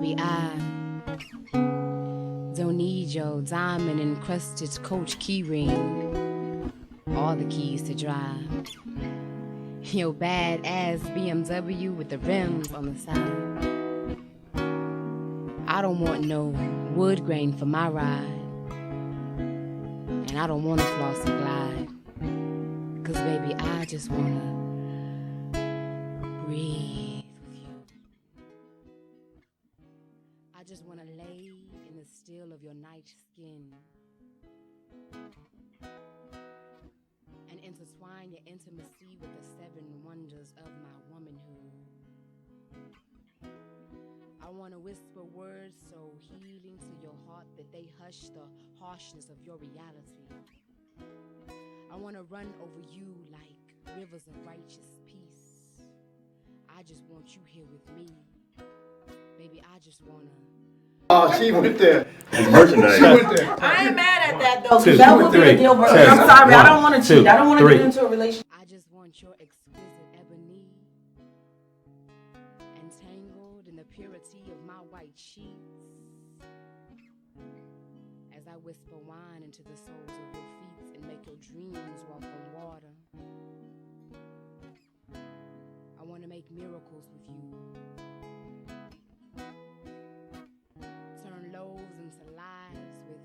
Baby, I don't need your diamond encrusted Coach key ring, all the keys to drive. Your badass BMW with the rims on the side. I don't want no wood grain for my ride, and I don't want to floss and glide, 'cause baby, I just wanna breathe with you. I just wanna lay in the still of your night skin and intertwine your intimacy with the 7 wonders of my womanhood. I wanna whisper words so healing to your heart that they hush the harshness of your reality. I wanna run over you like rivers of righteous peace. I just want you here with me. Baby, I just wanna... Oh, she went there. It's merchandise. She went there. I ain't mad at that though, because that would be a deal breaker. I'm sorry, I don't want to cheat. I don't want to get into a relationship. I just want your exquisite ebony, entangled in the purity of my white sheets, as I whisper wine into the soles of your feet and make your dreams walk on water. I want to make miracles with you. Turn loaves into lives with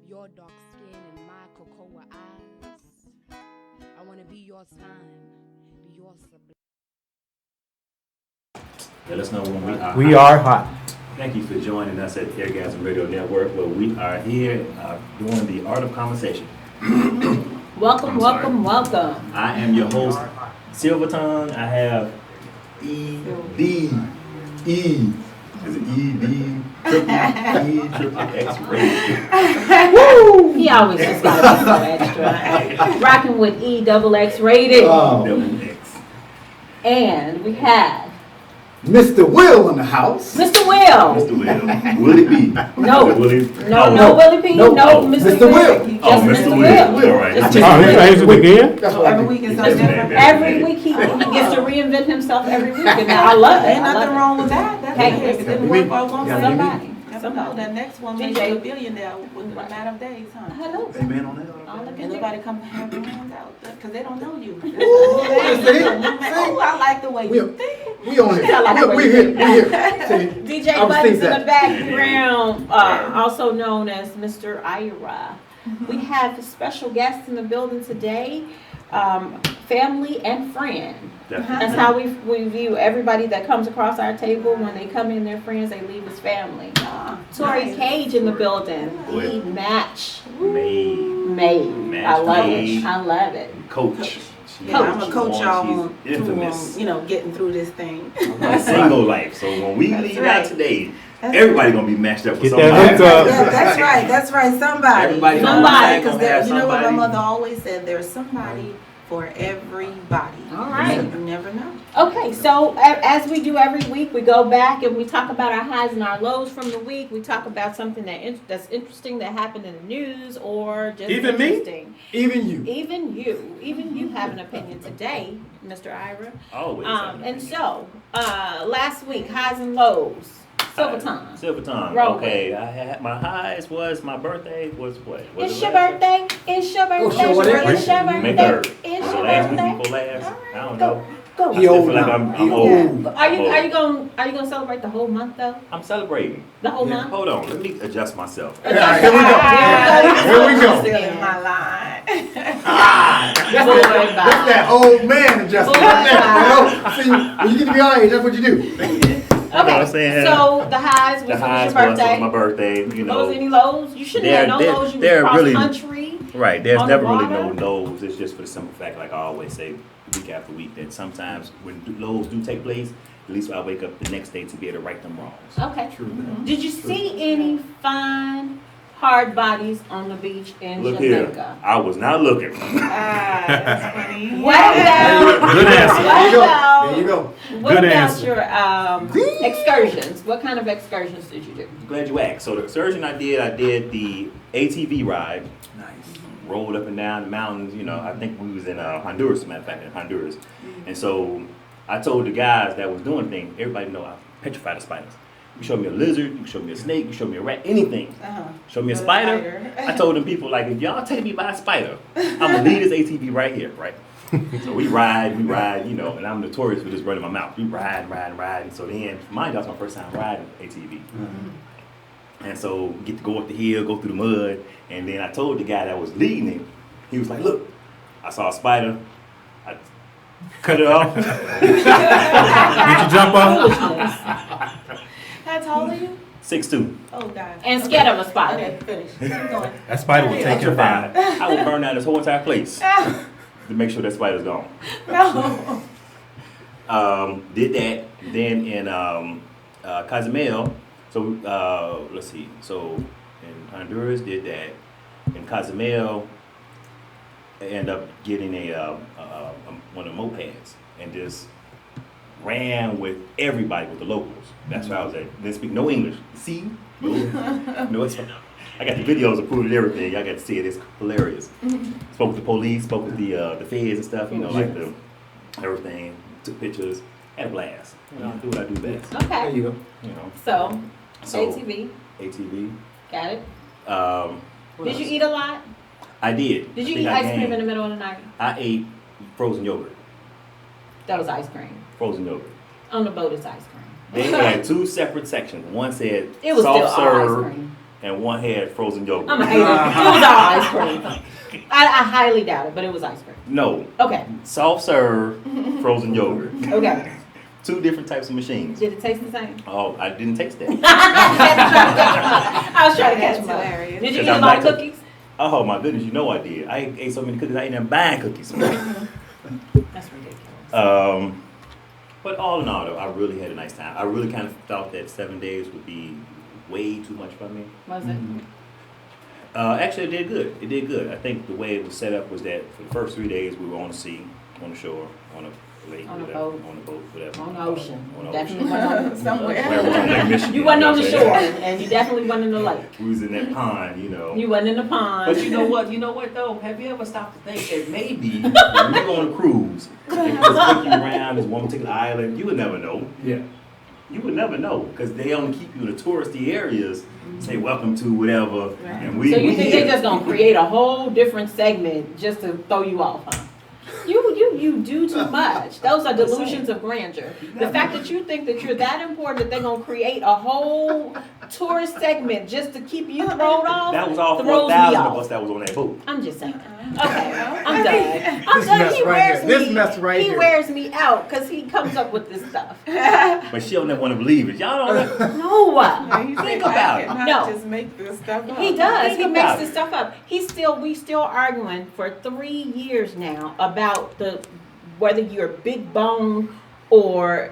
your dark skin and my cocoa eyes. I want to be your time, be your sublime. Let us know when we are. We are hot. Thank you for joining us at Eargasm Radio Network, where we are here doing the art of conversation. Welcome. I am your host, Silver Tongue. I have E-D-E. Is it E-D? Triple X rated. Woo! He always just got to be so extra. Rocking with E-double-X rated. Double X. And we have Mr. Will in the house. Mr. Will. Mr. Will. Will it be? No. Willie? No Willie P. No, Mr. Mr. Will. Will. Just Mr. Will. All right. Just Oh, Mr. he Will. changed it again? That's what Every week is something different. Every week he gets to reinvent himself every week. And I love it. Ain't I love nothing it. wrong with that. That's Hey, it. If it didn't work for one Yeah, Somebody. Somehow that next one may be a billionaire within a matter of days, huh? Hello. Amen on that. And nobody come have their hand out because they don't know you. See? Oh, I like the way you think. We on it. We're here. See? DJ I was Buttons thinking in the that. background, also known as Mr. Ira. We have a special guest in the building today, family and friend. That's how we view everybody that comes across our table. When they come in, their friends, they leave as family. Tori Cage in the building. The match made. I love it. Coach. Yeah, I'm a coach y'all on Infamous. getting through this thing. Single life. So when we leave right. out today, everybody gonna be matched up with Get that somebody. hooked up. Yeah, that's right. Somebody. Everybody Somebody, gonna Because have you know what my somebody. mother always said, there's somebody for everybody. All right. You never know. Okay, so as we do every week, we go back and we talk about our highs and our lows from the week. We talk about something that's interesting that happened in the news or just Even me? interesting. Even you. Even you have an opinion today, Mr. Ira. Always. And so, last week, highs and lows. Silver Tongue. Silver Tongue. Roll Okay, I had my highs was my birthday was what? Was It's it your last birthday. It's your birthday. sure, whatever. It's your May birthday. 3rd. It's Was it your last week birthday. before last? All right, I don't go. know. Go. I He still old feel like now. I'm He old. Are you gonna celebrate the whole month though? I'm celebrating. The whole month? Hold on, let me adjust myself. All right, here we go. Here we go. Still in my line. That's that old man adjustment. See, when you get to be our age, that's what you do. know what I'm saying? So the highs was, The highs your was birthday. my birthday, you Lows, any know. lows? You shouldn't have no lows. You they're was cross really- country. Right, there's on the never really no water. lows. It's just for the simple fact, like I always say, week after week, that sometimes when lows do take place, at least I wake up the next day to be able to right them wrongs. Okay. True. Did you see any fine hard bodies on the beach in Look here, Jamaica? I was not looking. That's funny. Well done. Good answer. There you go. Well, There you go. What Good about answer. your excursions? What kind of excursions did you do? Glad you asked. So the excursion I did the ATV ride. Nice. Rolled up and down the mountains. You know, I think we was in Honduras, matter of fact, in Honduras. And so I told the guys that was doing the thing, everybody know I'm petrified of spiders. You show me a lizard, you can show me a snake, you can show me a rat, anything. Show me a But a spider. spider. I told them people, like, if y'all take me by a spider, I'm gonna leave this ATV right here, right? So we ride, you know, and I'm notorious for just running my mouth. We ride. And so then, mind you, that's my first time riding ATV. And so get to go up the hill, go through the mud, and then I told the guy that was leading it, he was like, look, I saw a spider, I cut it off. Did you jump on? How tall are you? 6'2". Oh, God. And scared of a spider. Okay, finish. Keep going. That spider will take your down. I would burn down this whole entire place to make sure that spider's gone. No. Did that. Then in Cozumel, so let's see. So in Honduras, did that. In Cozumel, I ended up getting one of the mopeds and just ran with everybody, with the locals. That's where I was at. Didn't speak no English. See? No, it's, I got the videos of proof and everything. Y'all got to see it. It's hilarious. Spoke with the police, spoke with the feds and stuff, you know, like the everything. Took pictures. Had a blast. You know, do what I do best. There Okay. you go. You know. So, So ATV. ATV. Got it. What Did else? you eat a lot? I did. Did I you think eat I ice cream gained. in the middle of the night? I ate frozen yogurt. That was ice cream. Frozen yogurt. On the boat, it's ice cream. They had two separate sections. One said It was soft still all ice serve, cream. and one had frozen yogurt. I'm a hater. It was all ice cream. I highly doubt it, but it was ice cream. No, Okay. soft serve, frozen yogurt. Okay. Two different types of machines. Did it taste the same? Oh, I didn't taste that. I was trying to catch That's him up. hilarious. Did you eat Because a I'm lot of like- cookies? Oh my goodness, you know I did. I ate so many cookies. I ain't even buying cookies. That's ridiculous. But all in all, though, I really had a nice time. I really kind of thought that 7 days would be way too much for me. Was it? Actually, it did good. It did good. I think the way it was set up was that for the first 3 days we were on the sea, on the shore, on a lake, On a whatever, boat. on the boat, whatever. On the ocean. On the Definitely ocean. wasn't on the Somewhere. Where we're on Lake Michigan, You wasn't on the know shore, what I'm saying? and you definitely wasn't in the lake. We was in that pond, you know. You wasn't in the pond. But you know what? You know what though? Have you ever stopped to think that maybe when you go on a cruise, they just take you around this one particular island? You would never know. Yeah. You would never know because they only keep you in the touristy areas. Say welcome to whatever, and we. So you we think here. they're just gonna create a whole different segment just to throw you off, huh? You do too much. Those are delusions of grandeur. The fact that you think that you're that important that they're gonna create a whole tourist segment just to keep you thrown off. That was all throws me 4,000 off. of us that was on that boat. I'm just saying. Okay, I'm done. I'm This done. mess He right wears here. This me. mess right He here. wears me out because he comes up with this stuff. But she don't never want to believe it. Y'all don't. No. Think about it. Not No. just make this stuff up. He does. Think He makes about this it. stuff up. We still arguing for 3 years now about whether you're big bone or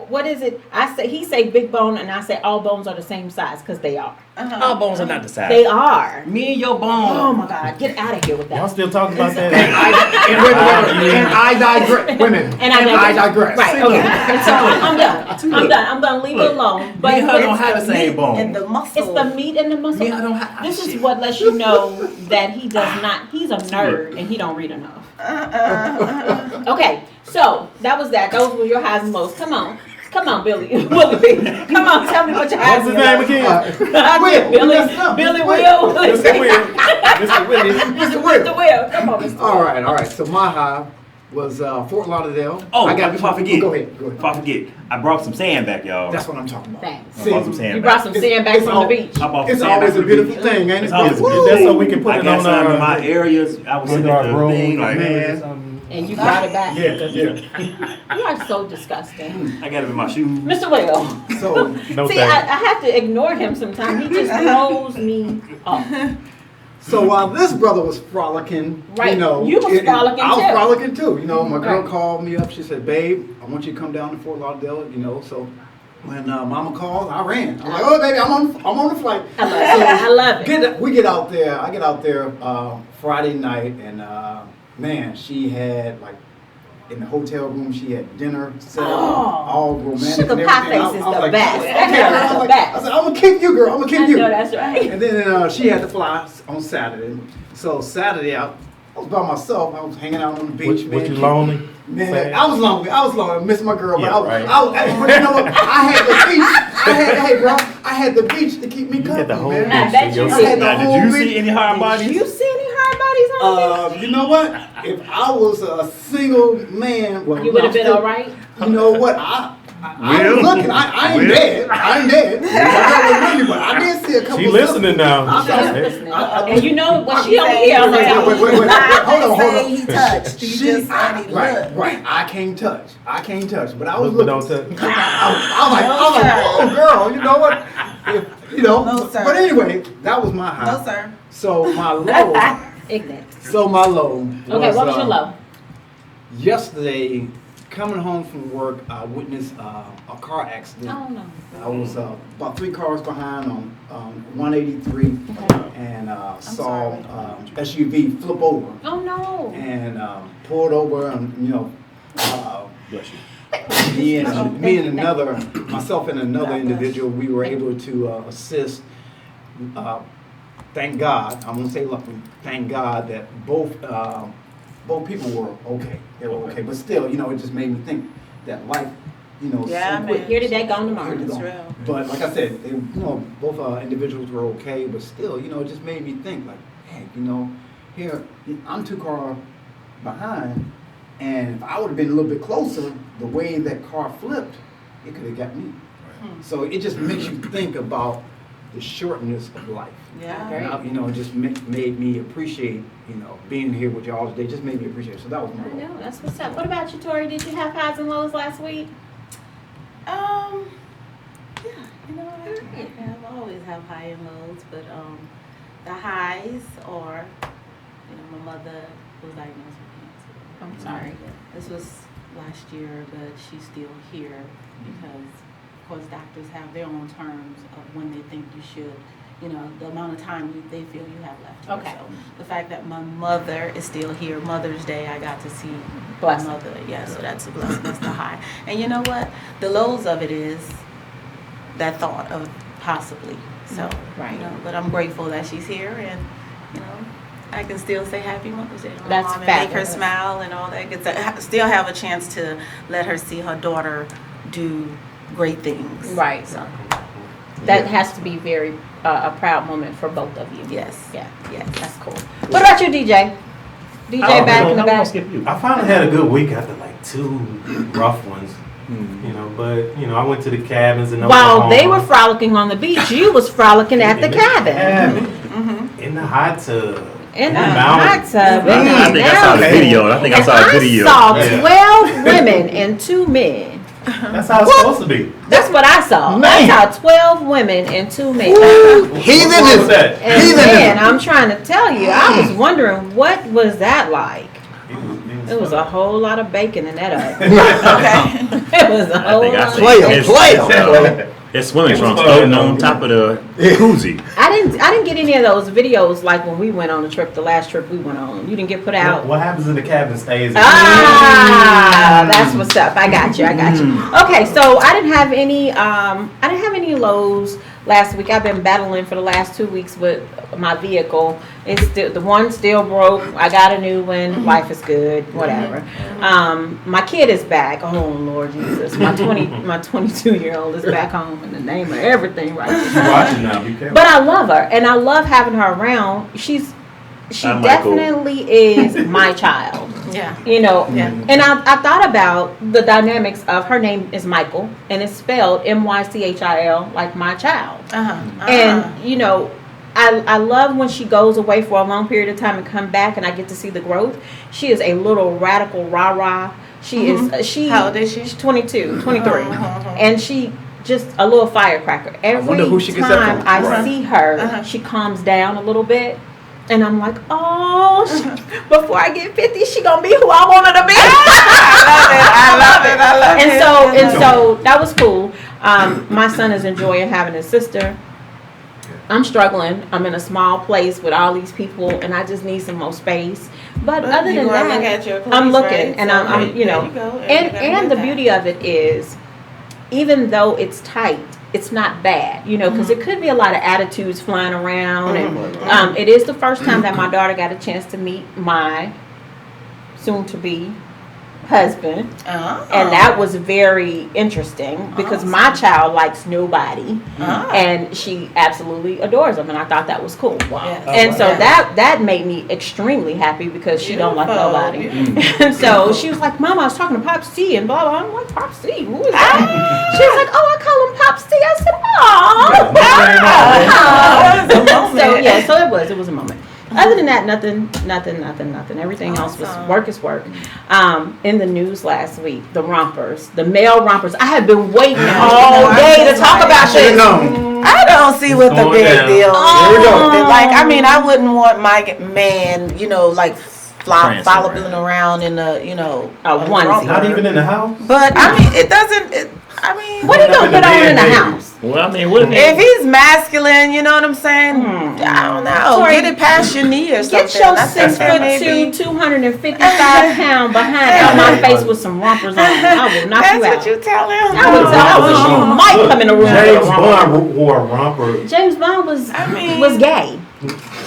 what is it? He say big bone and I say all bones are the same size because they are. All bones are not the size. They are. Me and your Oh bone. my God! Get out of here with Y'all that. still talking about that? And I digress. Women. And I digress. Right. Okay. And so I'm done. I'm done. Leave it alone. Me and her don't have the same bone. And the muscle. It's the meat and the muscle. Me and her don't have. This is shit. what lets you know that he does not. He's a nerd and he don't read enough. Okay, so that was that. Those were your highs and lows. Come on, Billy. Willie B. Come on, tell me what your highs What's his and name lows. again? Will. You messed up. Billy Mr. Will. Mr. Will. Mr. Willie. Mr. Will. Come on, Mr. All right. So my high was Fort Lauderdale. Oh, I got before I forget. Go ahead. Before I forget, I brought some sand back, y'all. That's what I'm talking about. Thanks. I brought some sand You back. brought some sand back It's from all- the beach. I brought some It's sand back always a from the beautiful beach. thing, ain't it? It's always a Woo! beautiful That's thing. so we can put I it got on some our in my areas. I was sitting our at the road, thing like, man. And you brought it back. Yeah. You are so disgusting. I got it in my shoes. Mr. Will. So No See, I have to ignore him sometimes. He just throws me off. So while this brother was frolicking, Right. you know, You was frolicking I was too. frolicking too. You know, my girl Right. called me up. She said, "Babe, I want you to come down to Fort Lauderdale." You know, so when Mama called, I ran. I'm like, "Oh, baby, I'm on the flight." I love it. I love it. We get out there. I get out there Friday night, and man, she had like in the hotel room. She had dinner set up, all romantic. Sugar and pie everything. face is I was the like, best. "Okay, That girl." girl is I the was like- best. I said, "I'm gonna keep you, girl. I'm gonna I keep you." know that's right. And then she had to fly on Saturday. So Saturday, I was by myself. I was hanging out on the beach. Was man. you lonely? Man, I was long. I missed my girl, Yeah, but right. but you know what? I had the beach. I had the beach to keep me company, had the whole man. I bet you beach. did. the Now, whole did you beach. see any hard Do bodies? you see any hard bodies on You know what? If I was a single man, well, there? You would have been still- all right. You know what? I was Will? looking. I ain't Will? dead. I ain't dead. But I did see a couple. She listening now. She is listening. And you know what she He don't said- hear all the Wait, time. hold on. He touched. He just said he looked. Right. I can't touch. But I was Look, but looking. don't touch. I was like, oh girl, you know what? No, sir. But anyway, that was my high. No, sir. So my low. Ignorant. My low. Okay, what was your low? Yesterday, coming home from work, I witnessed a car accident. Oh no. I was about 3 cars behind on 183 and saw SUV flip over Oh no. and pulled over and Bless you. myself and another individual, we were able to assist. Thank God, I won't say lucky, thank God that both people were okay. They were okay, but still, it just made me think that life, Yeah, so man. quick. Here today, gone Here tomorrow. to That's go. real. But like I said, they, both individuals were okay, but still, it just made me think like, hey, here I'm 2 cars behind, and if I would have been a little bit closer, the way that car flipped, it could have got me. So it just makes you think about the shortness of life. Yeah. And it just made me appreciate, being here with y'all today. Just made me appreciate it. So that was my I goal. know, that's what's up. What about you, Tori? Did you have highs and lows last week? Yeah, I always have high and lows, but the highs are, my mother was diagnosed with cancer. I'm sorry. This was last year, but she's still here because, of course, doctors have their own terms of when they think you should, the amount of time they feel you have left here. Okay. So the fact that my mother is still here, Mother's Day, I got to see Blessing. my mother. Yeah, so that's a blessing. That's the high. And you know what? The lows of it is that thought of possibly. So, Right. but I'm grateful that she's here and, I can still say Happy Mother's Day to my That's mom and make her fabulous. smile and all that. Get to still have a chance to let her see her daughter do great things. Right. So, That has to be very a proud moment for both of you. yes. Yeah. Yes. That's cool. What about you, DJ? DJ Oh, back no, in the I'm gonna back. skip you. I finally had a good week after like 2 rough ones, but I went to the cabins and While they were frolicking on the beach, you was frolicking at the cabin. In the hot tub. In the mountain. hot tub. I think I saw the video. I think I saw a video. saw Yeah. 12 women and 2 men. That's how it's supposed to be. That's what I saw. I Man. saw 12 women and 2 men. What's wrong Heathenism. with that? And man, I'm trying to tell you, I was wondering what was that like. It was a whole lot of bacon in that oven. Okay. It was a I whole think I lot. see Player. It's swimming It was trunks fun, floating though. on top of the jacuzzi. I didn't get any of those videos like when we went on the trip, the last trip we went on. You didn't get put out. What happens in the cabin stays in the Ah, that's what's up. I got you. Okay, so I didn't have any lows last week. I've been battling for the last 2 weeks with my vehicle. It's still, the one still broke. I got a new one. Life is good. Whatever. My kid is back. Oh Lord Jesus, my 22-year-old is back home in the name of everything right now. She's watching now. Be careful. But I love her, and I love having her around. She Hi, Michael. definitely is my child. Yeah. Yeah. And I thought about the dynamics of her name is Michael, and it's spelled Mychil, like my child. And I love when she goes away for a long period of time and come back, and I get to see the growth. She is a little radical rah-rah. She is. How old is she? She's 22, 23, and she just a little firecracker. Every wonder who she gets that time from. I Right. see her, she calms down a little bit. And I'm like, oh, before I get 50, she gonna be who I want her to be. I love it. And so that was cool. My son is enjoying having his sister. I'm struggling. I'm in a small place with all these people, and I just need some more space. But other than that, look at your I'm place, looking, right? and So, I'm there you go. and the beauty of it is, even though it's tight, it's not bad, because it could be a lot of attitudes flying around. And it is the first time that my daughter got a chance to meet my soon-to-be husband. Oh. And that was very interesting because my child likes nobody, and she absolutely adores him, and I thought that was cool. Wow. And so that made me extremely happy because she don't like nobody. And so she was like, "Mama, I was talking to Pop C and blah blah." I'm like, "Pop C? Who is that?" She was like, "Oh, I call him Pop C." I said, "Oh." So it was a moment. Other than that, nothing. Everything else was work is work. In the news last week, the rompers, the male rompers. I have been waiting all day to talk about this. I don't see what the big deal is. Here we go. Like, I mean, I wouldn't want my man, like, following around in a, A onesie. Not even in the house. But, I mean, it doesn't, What are you gonna put on in the house? Well, I mean, what if if he's masculine, you know what I'm saying? I don't know. Sorry. Get it past your knee or something. Get your That's 6'2", 255-pound behind out my face with some rompers on. I will knock you That's out. what you tell him. I would tell her she might come in the room. with a James romper. Bond wore a romper. James Bond was gay.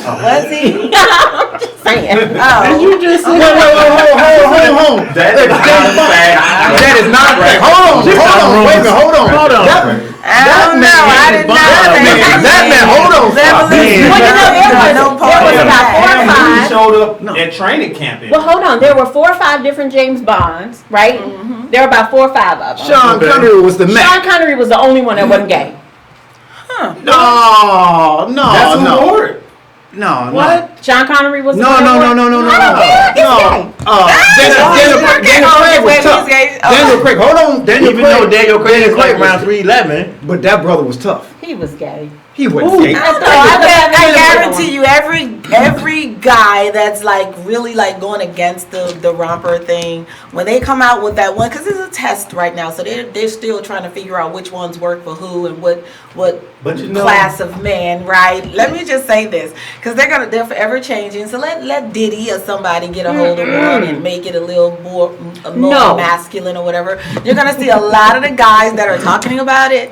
Was he? I'm just saying. Oh. You just said, hold on. That is not a fact. That is not right. Hold on. Wait a minute. Hold on. I don't know. I did not think That man, hold on. Well, there was about 4 or He 5. showed up at training camp. Well, hold on. There were 4 or 5 different James Bonds, right? There were about 4 or 5 of them. Sean Connery was the Sean man. Connery was the only one that wasn't gay. No. That's who wore it. No. What? Sean Connery was the No. only one? I don't care. It's gay. Daniel Craig was tough. Daniel Craig, hold on. even though Daniel Craig is like around 3'11"? But that brother was tough. He was gay. He wasn't gay. I guarantee you, every guy that's like really like going against the romper thing, when they come out with that one, because it's a test right now, so they're still trying to figure out which ones work for who and what But you know, class of man, right? Let me just say this, because they're forever changing. So let Diddy or somebody get a hold of one and make it a little more masculine or whatever. You're gonna see a lot of the guys that are talking about it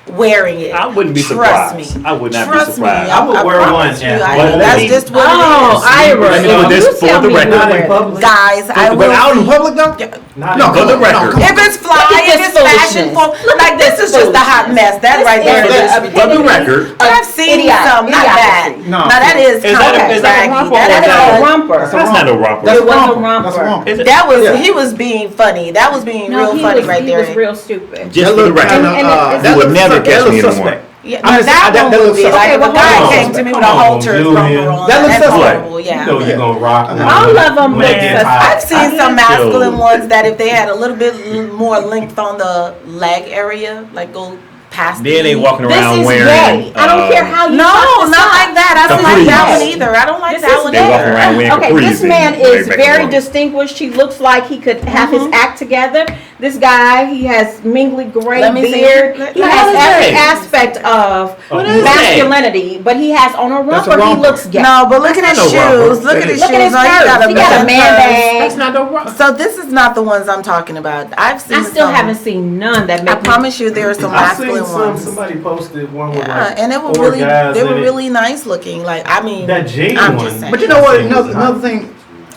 wearing it. I wouldn't be Trust surprised. me. I would not Trust be surprised. me. I would wear promise one, you, yeah. I- that's just what it is. Ira, Let me put this for the record. not in public. Guys, I But will. out in public though? Not No, in For the come on, record. come on. If it's fly, Look at if this it's fashion, foolishness. like this is just a hot mess. That right there is is. For the record. I've seen some, not that. Idiocracy. No. Now that is Is kind that a of romper or That is that a romper. That's not a romper. That's It was a romper. romper. That's a romper. Is it? that was Yeah. he was being funny. That was being No, real he funny was, right he there. was real stupid. Just for the record. and that You would looks never suspect. catch That me in looks the suspect. Yeah, I'm just- that that one looks would be suspect. like if a Okay, well, guy hold came on. to me with a Come on, halter Julian. romper on. That looks That's suspect. horrible. You Yeah. know you're gonna rock. All of them When it look gets suspect. hot. I've seen some I get masculine you. ones that if they had a little bit more length on the leg area, like go past. Then they walking This around is wearing. gay. I don't care how you No, fuck this not up. like that. I don't like Capris. that one either. I don't like This that is one They walking either. around wearing Okay, capris this and man they is back very and forth. distinguished. He looks like he could have his act together. This guy, he has mingly gray Let me see. beard. He What has is every that? aspect of What is masculinity, but he has on a That's a romper. He romper. looks gay. No, but look at his That's not no shoes. rubber. Look at his Look shoes. at his Oh, purse. He got a man bag. That's not no romper. So this is not the ones I'm talking about. I've seen I still some. haven't seen none that I make me. promise you, there are some I seen masculine ones. somebody posted one with Yeah, like and it were 4 really, guys they in were it. really nice looking. Like, I mean, That jean I'm one. just saying. But you know what? Another thing.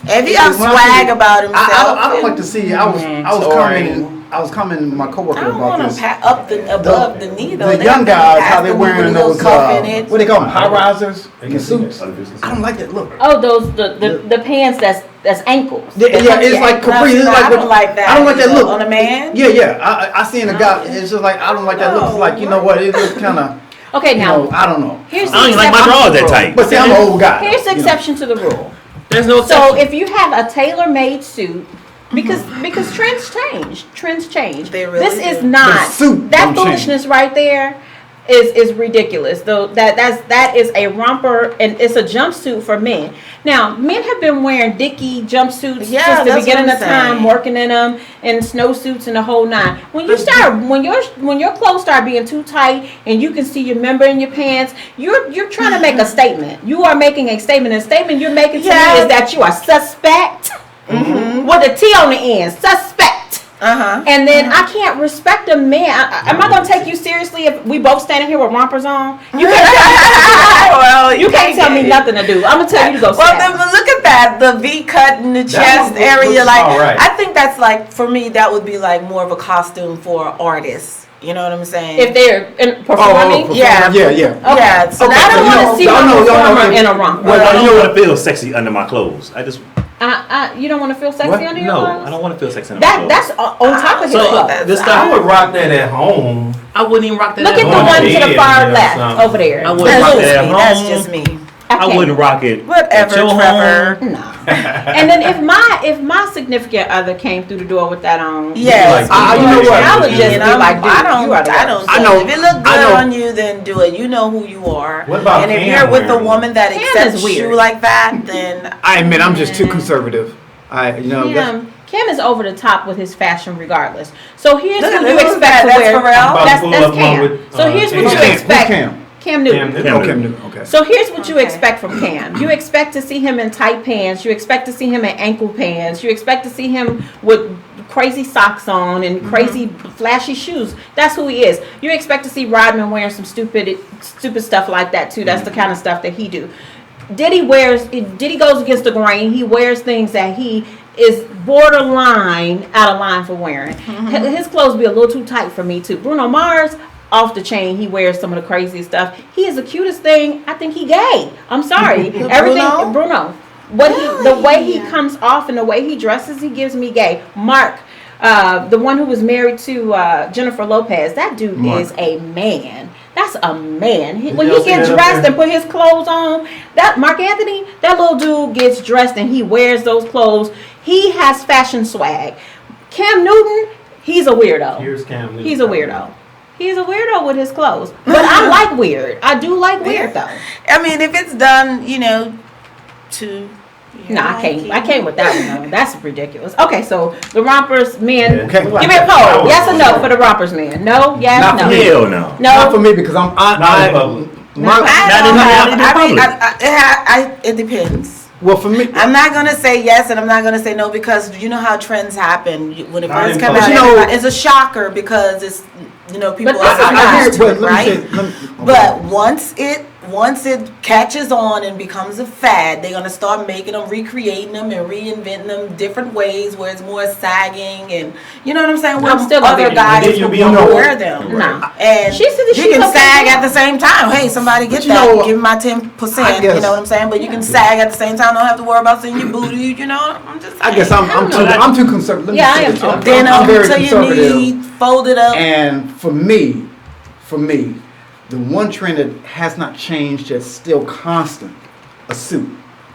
If he has swag about himself, I don't like to see. I was commenting with my coworker I don't about want this. to up the above the knee though. The They young have to guys, have how they them wearing with a little those cuff in it. what they call them, high risers They and can see suits. that. I don't like that look. Oh, those the pants that's ankles. Yeah, it's like capri. It's like I don't like that. I don't like that look on a man. Yeah. I seen a guy. It's just like I don't like that look. It's like, you know what? It looks kind of. Okay, now I don't know. here's I don't the even like my exception. drawers that tight. But see, I'm an old guy. Here's the you know. exception to the rule. There's no So exception. if you have a tailor-made suit, because trends change. They really this is do. not The suit that don't foolishness right there is ridiculous. Though that is a romper and it's a jumpsuit for men. Now men have been wearing dicky jumpsuits Yeah, since the that's beginning what of I'm time, saying. working in them and snowsuits and the whole nine. When your clothes start being too tight and you can see your member in your pants, you're trying to make a statement. You are making a statement. A statement you're making to me Yeah. is that you are suspect with a T on the end. Suspect. And then I can't respect a man. Am I gonna take you seriously if we both standing here with rompers on? You can't tell me, Well, you can't tell me nothing to do. I'm gonna tell you to go Well, sit then down. look at that, the V cut in the chest one area. looks Like, all right. I think that's like, for me, that would be like more of a costume for artists. You know what I'm saying? If they're performing? Yeah. Yeah. So I don't want to see a performer in a romper. Well, I don't want to feel sexy under my clothes. I just you don't want to feel sexy under your clothes? I don't want to feel sexy under my clothes. That's on top of his clothes. This I would rock that at home. I wouldn't even rock that Look at at home. the one to the far left over there. I wouldn't rock that at home. That's just me. I wouldn't rock it. Whatever, at your Trevor. home. No. And then if my significant other came through the door with that on, Yes. You know what? I would just be like, dude, I don't. you are the worst. I know. If it look I good know. on you, then do it. You know who you are. What about And if Cam you're with a wearing woman that Cam accepts is weird. you like that, then I admit I'm just too conservative. That's- Cam is over the top with his fashion regardless. So here's Look, what look, you look, expect to that's wear. Pharrell? About to That's pull up one Cam. with, So here's what Cam. you Who's expect. Cam? Cam Newton. Oh, Cam Newton. Okay. So here's what you Okay. expect from Cam. You expect to see him in tight pants. You expect to see him in ankle pants. You expect to see him with crazy socks on and crazy flashy shoes. That's who he is. You expect to see Rodman wearing some stupid stuff like that too. That's the kind of stuff that he do. Diddy goes against the grain. He wears things that he is borderline out of line for wearing. His clothes be a little too tight for me too. Bruno Mars, off the chain, he wears some of the crazy stuff. He is the cutest thing. I think he gay. I'm sorry. Everything Bruno. The way he comes off and the way he dresses, he gives me gay. Mark, the one who was married to Jennifer Lopez, that dude is a man. That's a man. When he gets dressed and put his clothes on, that Mark Anthony, that little dude gets dressed and he wears those clothes. He has fashion swag. Cam Newton, he's a weirdo. Here's Cam Newton. He's a weirdo. He's a weirdo with his clothes. But I like weird. I do like weird though. I mean, if it's done, to. No, I can't with that one though. That's ridiculous. Okay, so the rompers men. Okay. Give me a poll. Yes or no for the rompers men? No, yes, Not no. for me. Hell no. Not for No. me because Not in public. It depends. Well, for me, I'm not gonna say yes and I'm not gonna say no because you know how trends happen. When it Not first in comes public. out, But it's a shocker because it's people But are this is I used hear to it, it, but right? let me say, But once it catches on and becomes a fad, they're gonna start making them, recreating them, and reinventing them different ways where it's more sagging and you know what I'm saying. Where I'm still other gonna be- guys Then you will be on wear board. them. No. And She said that you she's can okay sag with at the same time. Hey, somebody get But you that. know, Give me my I 10%. guess- You know what I'm saying? But you can sag at the same time. Don't have to worry about seeing your booty. You know. I'm just. I guess I'm too conservative. Let me Yeah, say I am this. too. Then I'm very until you conservative. need folded up. And for me, the one trend that has not changed, that's still constant, a suit.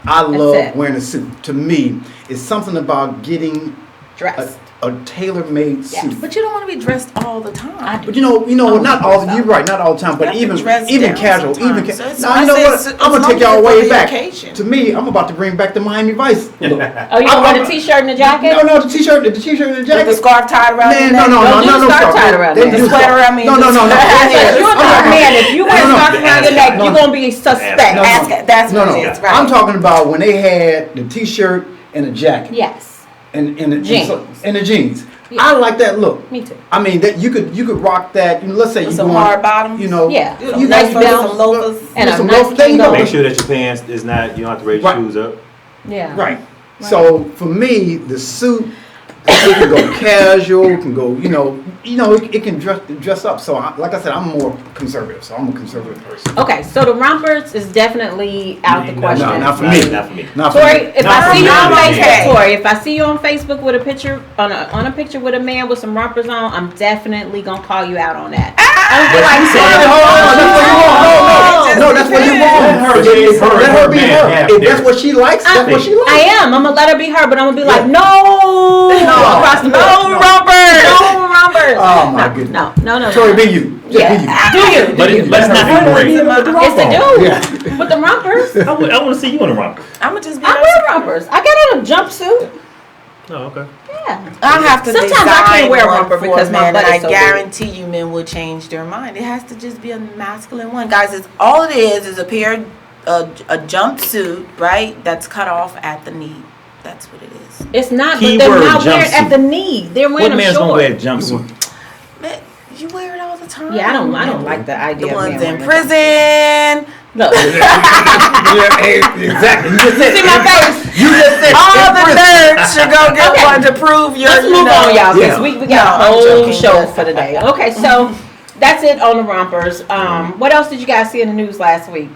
I love it. wearing a suit. To me, it's something about getting Dressed. a tailor-made Yes. suit. But you don't want to be dressed all the time. But you know, not all. You're right, not all the time. But You have to dress even down casual, sometimes. So it's- Now I you know say what? it's I'm gonna take y'all long as way it's for the back. occasion. To me, I'm about to bring back the Miami Vice look. Oh, you want a t-shirt and a jacket? No, the t-shirt and the With jacket. the scarf tied around your Man, neck. Don't do the scarf scarf. tied around They your do neck. scarf. Sweater, I mean, No. just- You're a man. If you wear No. scarf around your neck, you're gonna be suspect. No. That's No, what it is, right? I'm talking about when they had the t-shirt and the jacket Yes. and Jeans. and the jeans. Yeah. I like that look. Me too. I mean, that you could rock that. Let's say With you some going, hard bottoms? Yeah. You Nice got belts. Some loafers. And a some nice loafers. There you go. Kingo. Make sure that your pants is not, you don't have to raise your Right. shoes up. Yeah. Right. So for me, the suit, it can go casual, it can go, it can dress up. So like I said, I'm more conservative. So I'm a conservative person. Okay, so the rompers is definitely out the No, question. No, not for me. Not for me. Not for Tori, me. if Not I for see me. you on Not for Facebook, me. Tori, if I see you on Facebook with a picture on a picture with a man with some rompers on, I'm definitely gonna call you out on that. I'm But like, she said- No, that's what you want. Let her be her. Let her be Man, her. half If that's different. what she likes, that's what she likes. I am. I'm gonna let her be her, but I'm gonna be like, Yeah. no, across the board. No. rompers, no rompers. Oh, my No, goodness. No. Tori, be you. Just Yeah. be you. Do you? But it's not for great. It's the dude Yeah. with the rompers. I want to see you on the romper. I'm gonna just be I honest. wear rompers. I got on a jumpsuit. Oh, okay. Yeah. I have to Sometimes design I can't wear a one romper for because my men, butt and is so I big. guarantee you men will change their mind. It has to just be a masculine one. Guys, it's all it is a pair a jumpsuit, right? That's cut off at the knee. That's what it is. It's not, but Keyword they're not wearing jumpsuit. at the knee. They're wearing What them man's short. gonna wear a jumpsuit? Man, you wear it all the time. Yeah, I don't like the idea The of ones men in wearing prison, Look, Yeah, hey, exactly. You just said see my face. You just said All the implicit. nerds should go get Okay. one to prove your. Let's move on, y'all, because Yeah. we got No, a I'm whole joking, show but- for today. Okay, so that's it on the rompers. What else did you guys see in the news last week?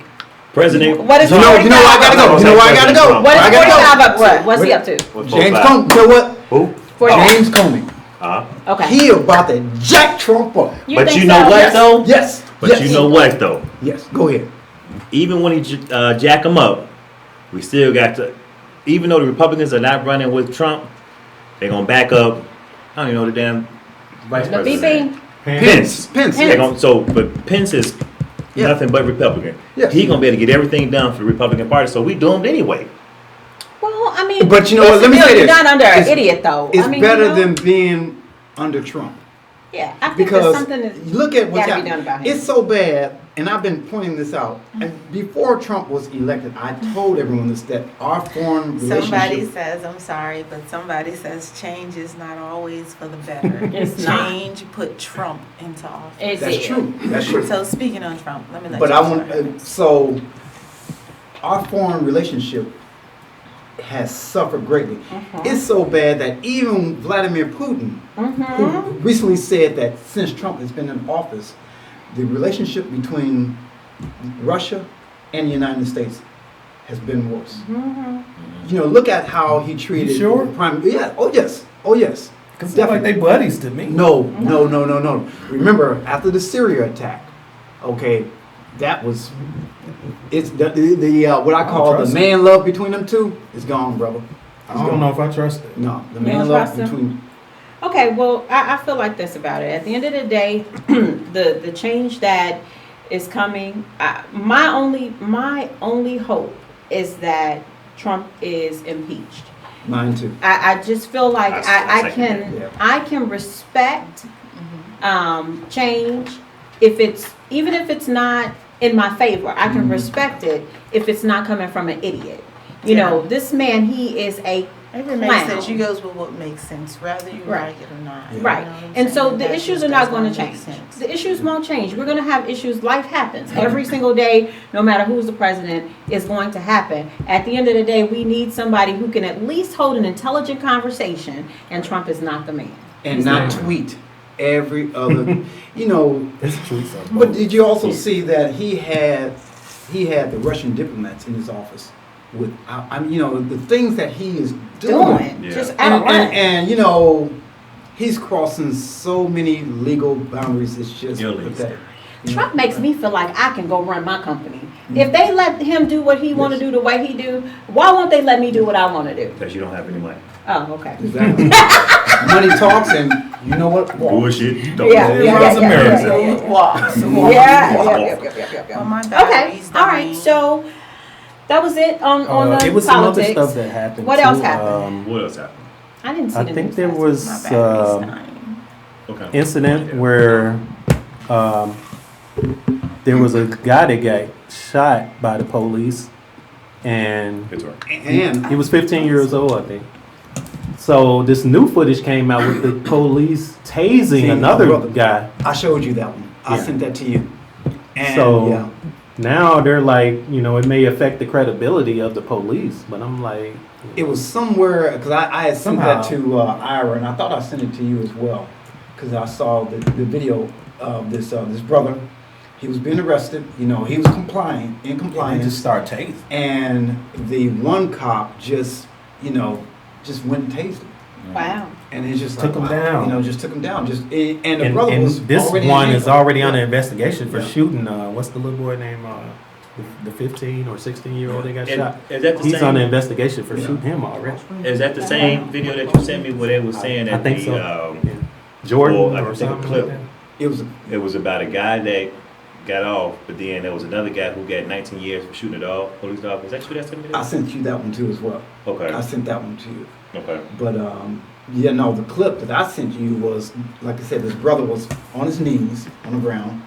President. What is You know where I gotta go. You know where I gotta go. What is I gotta 45 go. up to? What? What's he up to? What's James 45? Comey. You know what? Who? 45. James Comey. Uh-huh. Okay. He about to jack Trump up. But think you know so? what Yes. though? Yes. But yes. you know what though? Yes. Go ahead. Even when he jack him up, we still got to. Even though the Republicans are not running with Trump, they're gonna back up. I don't even know the damn vice The president. BP. Pence. Pence. They're Yes. gonna, so, but Pence is Yeah. nothing but Republican. Yes. He gonna be able to get everything done for the Republican Party. So we doomed anyway. Well, I mean, But you know what? listen, Let me Bill, say you're this. not under an It's- idiot though. It's I mean, better you know, than being under Trump. yeah. I think Because there's something that look at what's gotta be happening. done about him. It's so bad, and I've been pointing this out. And before Trump was elected, I told everyone this, that our foreign Somebody relationship. says, I'm sorry, but somebody says change is not always for the better. It's not. Change put Trump into office. It's That's it. true. That's true. So speaking on Trump, let me let But you I want start. so our foreign relationship has suffered greatly. It's so bad that even Vladimir Putin, who recently said that since Trump has been in office, the relationship between Russia and the United States has been worse. You know, look at how he treated sure? Prime. Yeah. Oh yes. Oh yes. Cause they're like they buddies to me. No. Remember, after the Syria attack, okay, that was, it's the what I call the trust man love between them two is gone, brother. I don't know if I trust it. No, the You man don't love trust him? between. Okay, well, I feel like this about it. At the end of the day, the change that is coming, my only hope is that Trump is impeached. Mine too. I just feel like I I second can that. I can respect change even if it's not in my favor. I can respect it if it's not coming from an idiot. You know, this man, he is a If it makes clown. sense, you goes with what makes sense, whether you Right. like it or not. Yeah. Right. You know what I'm And so saying? the That issues just are not does going to make change. sense. The issues won't change. We're going to have issues. Life happens. Every single day, no matter who's the president, is going to happen. At the end of the day, we need somebody who can at least hold an intelligent conversation, and Trump is not the man. And not tweet every other, you know. It's true. So But did you also see that he had the Russian diplomats in his office with, I mean, you know, the things that he is doing. Yeah. Just out of line. And you know, he's crossing so many legal boundaries. It's just Illegal. pathetic. You Trump know? makes me feel like I can go run my company. If they let him do what he want to do the way he do, why won't they let me do what I want to do? Because you don't have any money. Oh, okay. Exactly. Money talks, and you know what? Walk. Bullshit. Don't Yeah, do yeah, it. It's yeah, America. yeah, yeah, yeah. Walks. Yeah. Well, my Okay, battery's all right. dying. So that was it on the it was some other politics. stuff that happened. What too. else happened? What else happened? I didn't see I the think news there last was My battery's dying. Okay. incident where there was a guy that got shot by the police, and Good work. And he was 15 years old, I think. So this new footage came out with the police tasing See, another brother. guy. I showed you that one. I Yeah. sent that to you. And So yeah. now they're like, you know, it may affect the credibility of the police, but I'm like, It was somewhere because I had sent that Somehow. to Ira, and I thought I sent it to you as well because I saw the video of this brother. He was being arrested. You know, he was in I compliance, just start tasing. and the one cop just went and tased him, Wow. and it just Took like, him wow, down. You know, just took him down. Just and the And, brother and was this already one in is handcuffs. already under Yeah. investigation for Yeah. shooting. What's the little boy name? The 15 or 16-year-old that got And shot. is that the He's same? under investigation for Yeah. shooting him already. Is that the same video that you sent me where they were saying I that think the so. Yeah. Jordan well, I or can think of something clip. like that. It was It was about a guy that got off, but then there was another guy who got 19 years for shooting a dog, police dog. Was that you that sent me I that? sent you that one too as well. Okay. I sent that one to you. Okay. But yeah, no, the clip that I sent you was, like I said, this brother was on his knees on the ground,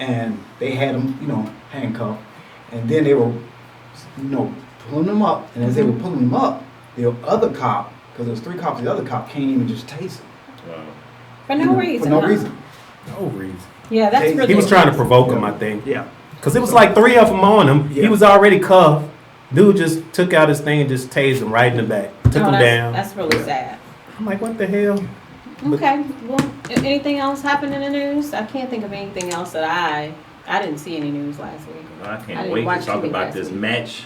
and they had him, handcuffed, and then they were, pulling him up, and as they were pulling him up, the other cop, because there was 3 cops, the other cop can't even just tase him. Wow. For no reason. For no huh? reason. No reason. Yeah, that's He really. He was trying to provoke him, I think. Yeah. Because it was like 3 of them on him. He Yeah. was already cuffed. Dude just took out his thing and just tased him right in the back. Took him down. That's really sad. I'm like, what the hell? Okay, well, anything else happened in the news? I can't think of anything else that I didn't see any news last week. I I can't didn't wait watch to talk TV about last this week. match.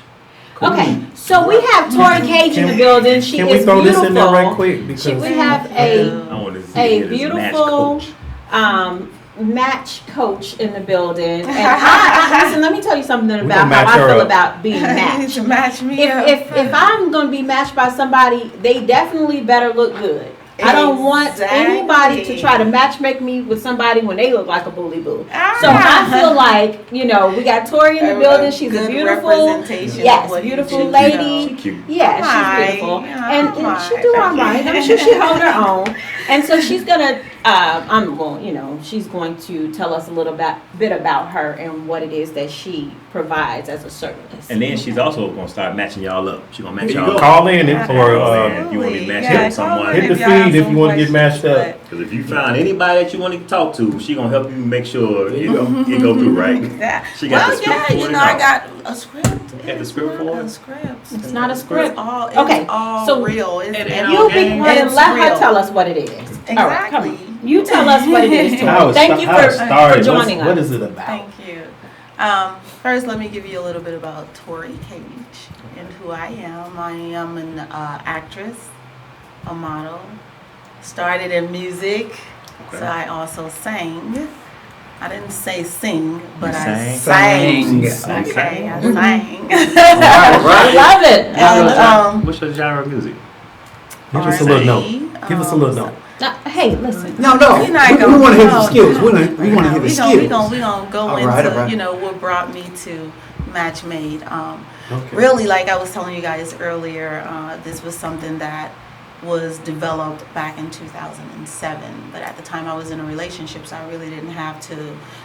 Okay, so we have Tori Cage in the building. She Can is we throw beautiful. this in there right quick? Because We have I want to see a this match beautiful coach. match coach in the building. And I listen, let me tell you something gonna about match how I her feel up. about being matched. To match me up. If I'm gonna be matched by somebody, they definitely better look good. I don't want anybody to try to match make me with somebody when they look like a bully boo. So I feel like, we got Tori in the building. She's a good beautiful, representation of yes, what beautiful you lady. She cute. Yeah, she's beautiful, and she do all right. I'm sure she hold her own, and so she's gonna. She's going to tell us a little bit about her and what it is that she provides as a service. And then she's also gonna start matching y'all up. She's gonna match There you y'all go. up. call in it or If you want to be matched Yeah, up with someone. hit the feed if you want to get matched up. Because if you find anybody that you want to talk to, she gonna help you make sure it go through right. She got the script for it. I got a script. You got the script for it? A script. It's not a script. It's Okay, all so real. It's You be quiet and It's let her real. tell us what it is. All right, come Exactly. on. You tell us what it is, How Tori. it Thank you how it for started. joining us. What is it about? Thank you. First, let me give you a little bit about Tori Cage and who I am. I am an actress, a model. Started in music, so I also sang. I didn't say sing, but I sang. Sang. Okay, I sang. I love it. And, What's your genre of music? Give us a little note. R&B, Give us a little note. Hey, listen. No, We're not we gonna- want to hear no, the skills. no. We want to hear the we skills. gonna go All into right, all right. what brought me to Match Made. Okay. Really, like I was telling you guys earlier, this was something that was developed back in 2007. But at the time I was in a relationship, so I really didn't have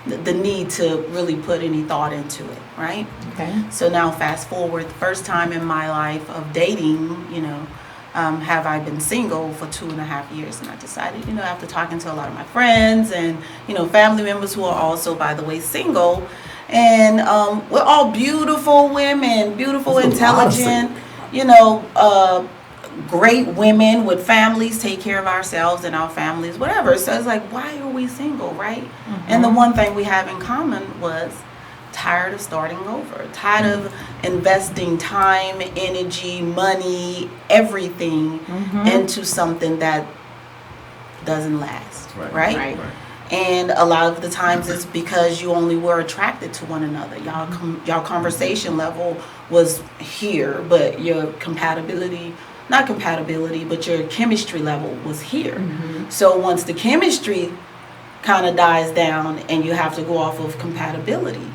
the need to really put any thought into it, right? Okay. So now fast forward, the first time in my life of dating, have I been single for 2.5 years. And I decided, after talking to a lot of my friends and, family members who are also, by the way, single, and we're all beautiful women, beautiful, That's a lot of intelligent, great women with families, take care of ourselves and our families, whatever. So it's like, why are we single, right? And the one thing we have in common was tired of starting over, tired of investing time, energy, money, everything into something that doesn't last, right? And a lot of the times it's because you only were attracted to one another. Y'all conversation level was here, but your not compatibility, but your chemistry level was here. So once the chemistry kind of dies down and you have to go off of compatibility,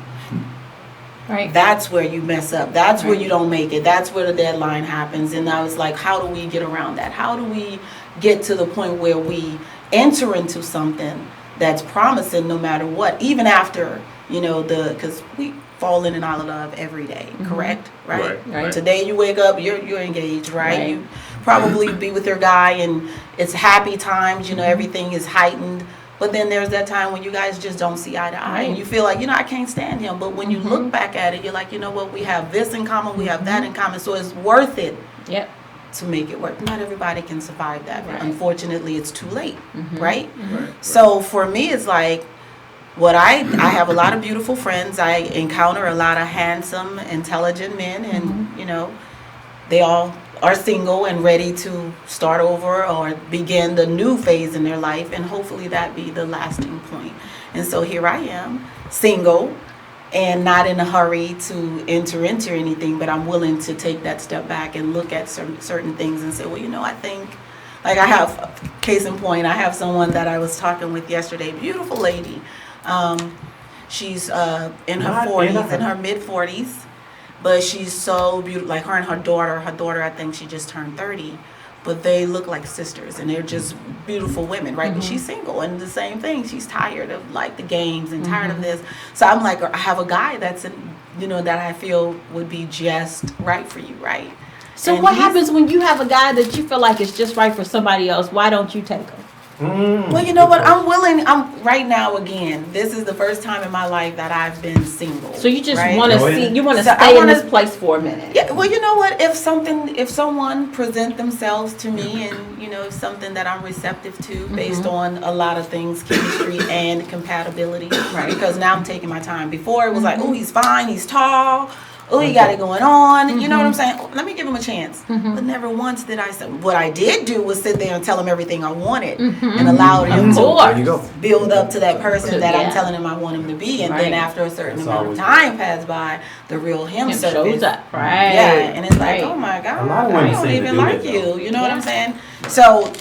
Right. that's where you mess up. That's where you don't make it. That's where the deadline happens. And I was like, how do we get around that? How do we get to the point where we enter into something that's promising no matter what, even after, because we fall in and out of love every day, correct? Right. Today you wake up, you're engaged, right? You probably be with your guy and it's happy times, everything is heightened. But then there's that time when you guys just don't see eye to eye and you feel like, I can't stand him. But when you look back at it, you're like, we have this in common, we have that in common. So it's worth it to make it work. Not everybody can survive that. But unfortunately, it's too late, right? So for me, it's like, I have a lot of beautiful friends. I encounter a lot of handsome, intelligent men and, they all are single and ready to start over or begin the new phase in their life, and hopefully that be the lasting point. And so here I am, single and not in a hurry to enter into anything, but I'm willing to take that step back and look at certain things and say, well, I think, like I have, case in point, I have someone that I was talking with yesterday, beautiful lady. She's in her 40s, in her mid 40s. But she's so beautiful, like her and her daughter, I think she just turned 30, but they look like sisters and they're just beautiful women, right? But she's single and the same thing. She's tired of like the games and tired of this. So I'm like, I have a guy that's, that I feel would be just right for you, right? So what happens when you have a guy that you feel like is just right for somebody else? Why don't you take him? Well, you know what? I'm right now again. This is the first time in my life that I've been single. So you just right? want to Oh, see, yeah. you want to So stay in this place for a minute. Yeah, well, you know what? If someone present themselves to me, and you know, something that I'm receptive to, based on a lot of things, chemistry and compatibility, right? Because now I'm taking my time. Before it was like, oh, he's fine, he's tall, oh, he got it going on. You know what I'm saying? Oh, let me give him a chance. But never once did I say. What I did do was sit there and tell him everything I wanted, and allow him There you go. to build up to that person that Yeah. I'm telling him I want him to be. And Right. then after a certain That's amount of always time passed by, the real him Him surfaced. shows up. Right. Yeah, and it's like, Right. oh my God, A lot of I women don't seem to even do like that, you. though. You know what I'm saying? So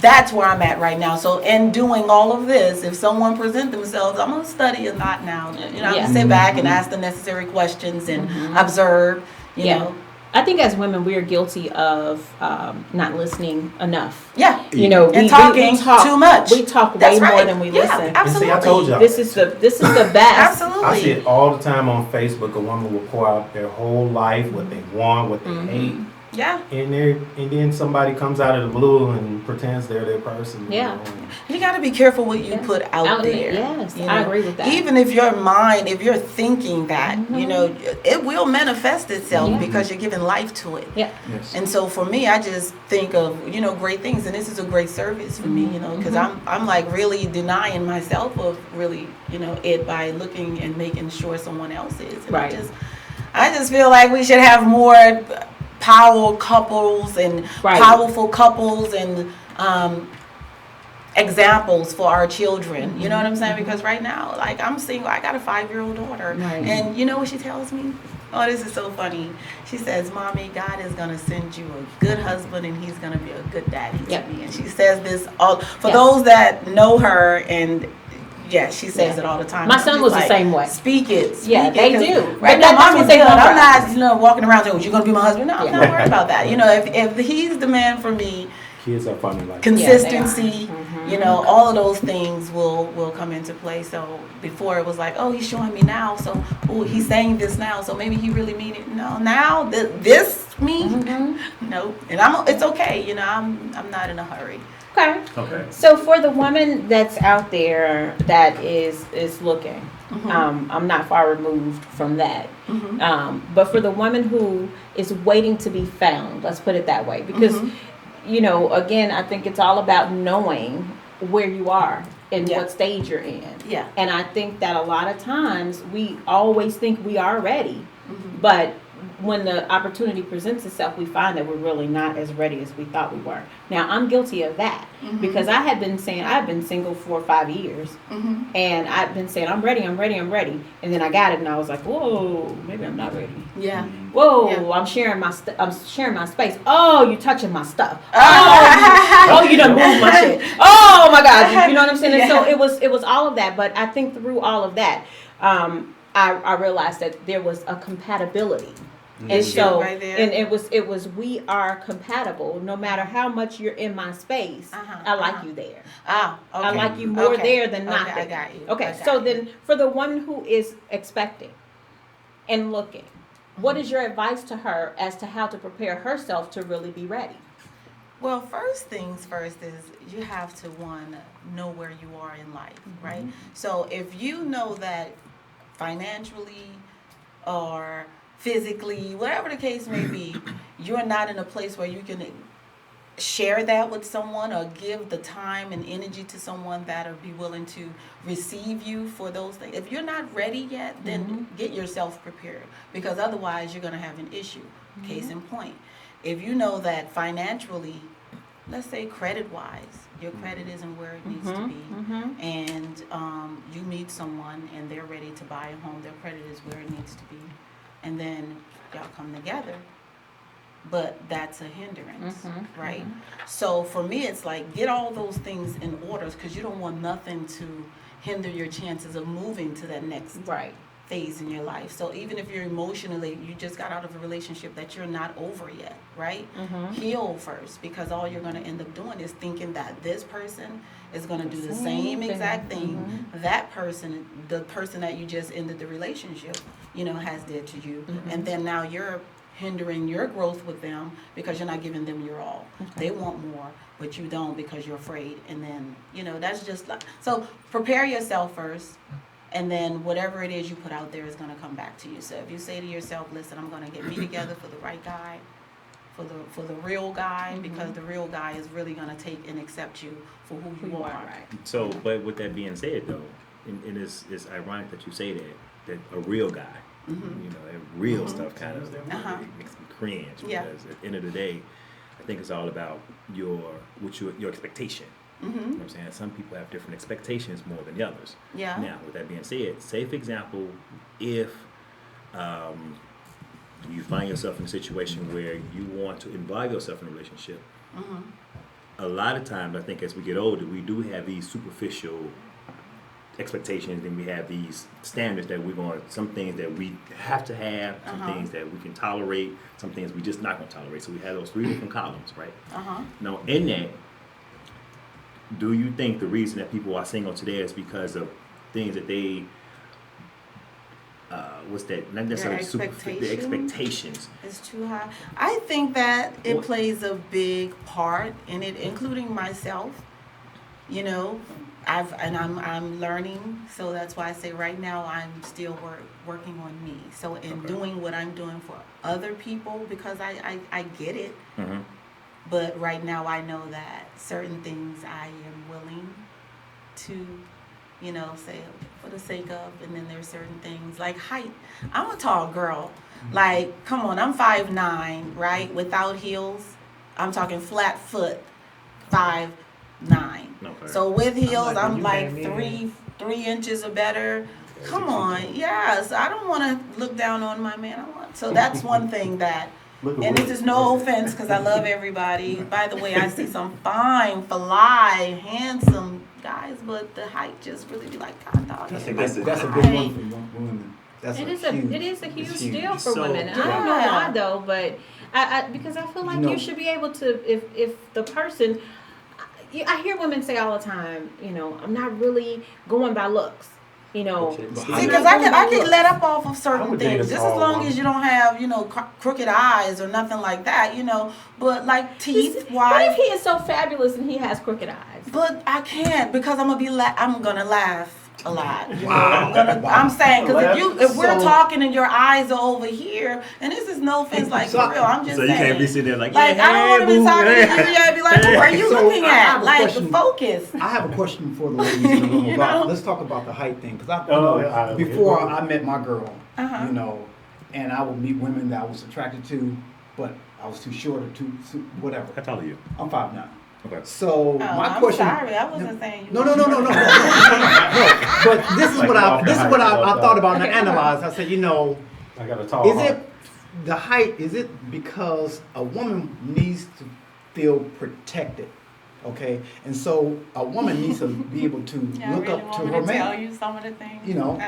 that's where I'm at right now. So in doing all of this, if someone present themselves, I'm gonna study a lot now. You know, I'm Yeah. gonna sit back and ask the necessary questions and observe. You know, I think as women, we are guilty of not listening enough. yeah. You know, And we talking talk too much. We talk That's way more right. than we Yeah, listen. absolutely. And see, I told y'all. This is the best. Absolutely. I see it all the time on Facebook. A woman will pour out their whole life, what they want, what they hate, Yeah. and then somebody comes out of the blue and pretends they're their person. you Yeah. know. You got to be careful what you Yeah. put out there. Yes, you I know? agree with that. Even if your mind, if you're thinking that, you know, it will manifest itself Yeah. because you're giving life to it. Yeah. Yes. And so for me, I just think of, you know, great things, and this is a great service for me, you know, because I'm like really denying myself of really, you know, it by looking and making sure someone else is. And Right. I just feel like we should have more power couples and Right. powerful couples and examples for our children. You know what I'm saying? Because right now, like, I'm single. I got a 5-year-old daughter. Right. And you know what she tells me? Oh, this is so funny. She says, Mommy, God is going to send you a good husband and he's going to be a good daddy to Yep. me. And she says this all for Yeah. those that know her, and yeah, she says Yeah. it all the time. My I'm son just was the like, same way. Speak it. Speak Yeah, it, they 'cause do. Right But now, that's Mommy's what they good. want I'm from not, us. you know, walking around saying, you're going to be my husband. No, I'm Yeah. not worried about that. You know, if he's the man for me, Kids are funny like that. consistency, you know, all of those things will come into play. So before it was like, oh, he's showing me now, so oh, he's saying this now, so maybe he really mean it. No, now this me, no, and it's okay. You know, I'm not in a hurry. Okay. Okay. So for the woman that's out there that is looking, I'm not far removed from that. But for the woman who is waiting to be found, let's put it that way, because you know, again, I think it's all about knowing where you are and Yeah. what stage you're in. Yeah. And I think that a lot of times we always think we are ready, but when the opportunity presents itself, we find that we're really not as ready as we thought we were. Now, I'm guilty of that because I had been saying I've been single for 5 years, and I've been saying I'm ready, and then I got it, and I was like, whoa, maybe I'm not ready. Yeah. Whoa, Yeah. I'm sharing my space. Oh, you're touching my stuff. Oh, you done moved my shit. Oh my God, you know what I'm saying? And so it was all of that. But I think through all of that, I realized that there was a compatibility. And so, right there. and it was we are compatible. No matter how much you're in my space, I like you there. Ah, okay. I like you more Okay. there than not Okay, there. I got you. Okay, I got so you. then for the woman who is expecting and looking, what is your advice to her as to how to prepare herself to really be ready? Well, first things first is you have to know where you are in life, right? So if you know that financially or physically, whatever the case may be, you're not in a place where you can share that with someone or give the time and energy to someone that will be willing to receive you for those things. If you're not ready yet, then get yourself prepared, because otherwise you're going to have an issue. Case in point, if you know that financially, let's say credit-wise, your credit isn't where it needs to be, and you meet someone and they're ready to buy a home, their credit is where it needs to be, and then y'all come together, but that's a hindrance, right? So for me, it's like, get all those things in order, because you don't want nothing to hinder your chances of moving to that next phase in your life. So even if you're emotionally, you just got out of a relationship that you're not over yet, right? Heal first, because all you're going to end up doing is thinking that this person is going to do the same exact thing that person, the person that you just ended the relationship, you know, has did to you. And then now you're hindering your growth with them because you're not giving them your all. They want more, but you don't because you're afraid. And then, that's just like, so prepare yourself first. And then whatever it is you put out there is going to come back to you. So if you say to yourself, listen, I'm going to get me together for the right guy, for the real guy, because the real guy is really going to take and accept you for who you are. Right. So, but with that being said, though, and it's ironic that you say that a real guy, that real stuff kind of makes me cringe, because at the end of the day, I think it's all about your expectation. You know what I'm saying? Some people have different expectations more than the others. Yeah. Now, with that being said, say for example, if you find yourself in a situation where you want to involve yourself in a relationship, a lot of times I think as we get older, we do have these superficial expectations, and we have these standards that we're going, some things that we have to have, some things that we can tolerate, some things we just not going to tolerate. So we have those 3 different columns, right? Now, in that, do you think the reason that people are single today is because of things that they, what's that? Not necessarily the expectations. It's too high. I think that it plays a big part in it, including myself. I'm learning, so that's why I say right now I'm still working on me. So in doing what I'm doing for other people, because I get it. But right now I know that certain things I am willing to, say for the sake of, and then there's certain things like height. I'm a tall girl. Like, come on, I'm 5'9", right? Without heels. I'm talking flat foot, 5'9". So with heels, I'm like 3 inches or better. Come on, yes. I don't want to look down on my man. So that's one thing that. And this is no offense because I love everybody. By the way, I see some fine, fly, handsome guys, but the height just really be like, God, dog. I think that's a big one for women. It is a huge deal for So, women. I don't know why though, but because I feel like you should be able to, if the person, I hear women say all the time, I'm not really going by looks. See, because I get let up off of certain things, just as long as you don't have, crooked eyes or nothing like that, But like teeth, wise. What if he is so fabulous and he has crooked eyes? But I can't because I'm gonna laugh a lot. I'm saying because if we're talking and your eyes are over here, and this is no offense, like for real, I'm just saying. So you can't be sitting there like I don't want to be talking to you. Yeah, be like, who are you looking at? Like the focus. I have a question for the ladies in the room about. Let's talk about the height thing, because before I met my girl, and I would meet women that I was attracted to, but I was too short or too whatever. How tall are you? I'm 5'9". Okay. So my question. I'm sorry, I wasn't saying you. No. But this is what I thought about and analyzed. I said, I got a tall is it the height? Is it because a woman needs to feel protected? Okay, and so a woman needs to be able to look up to her man. Tell you some of the things. Am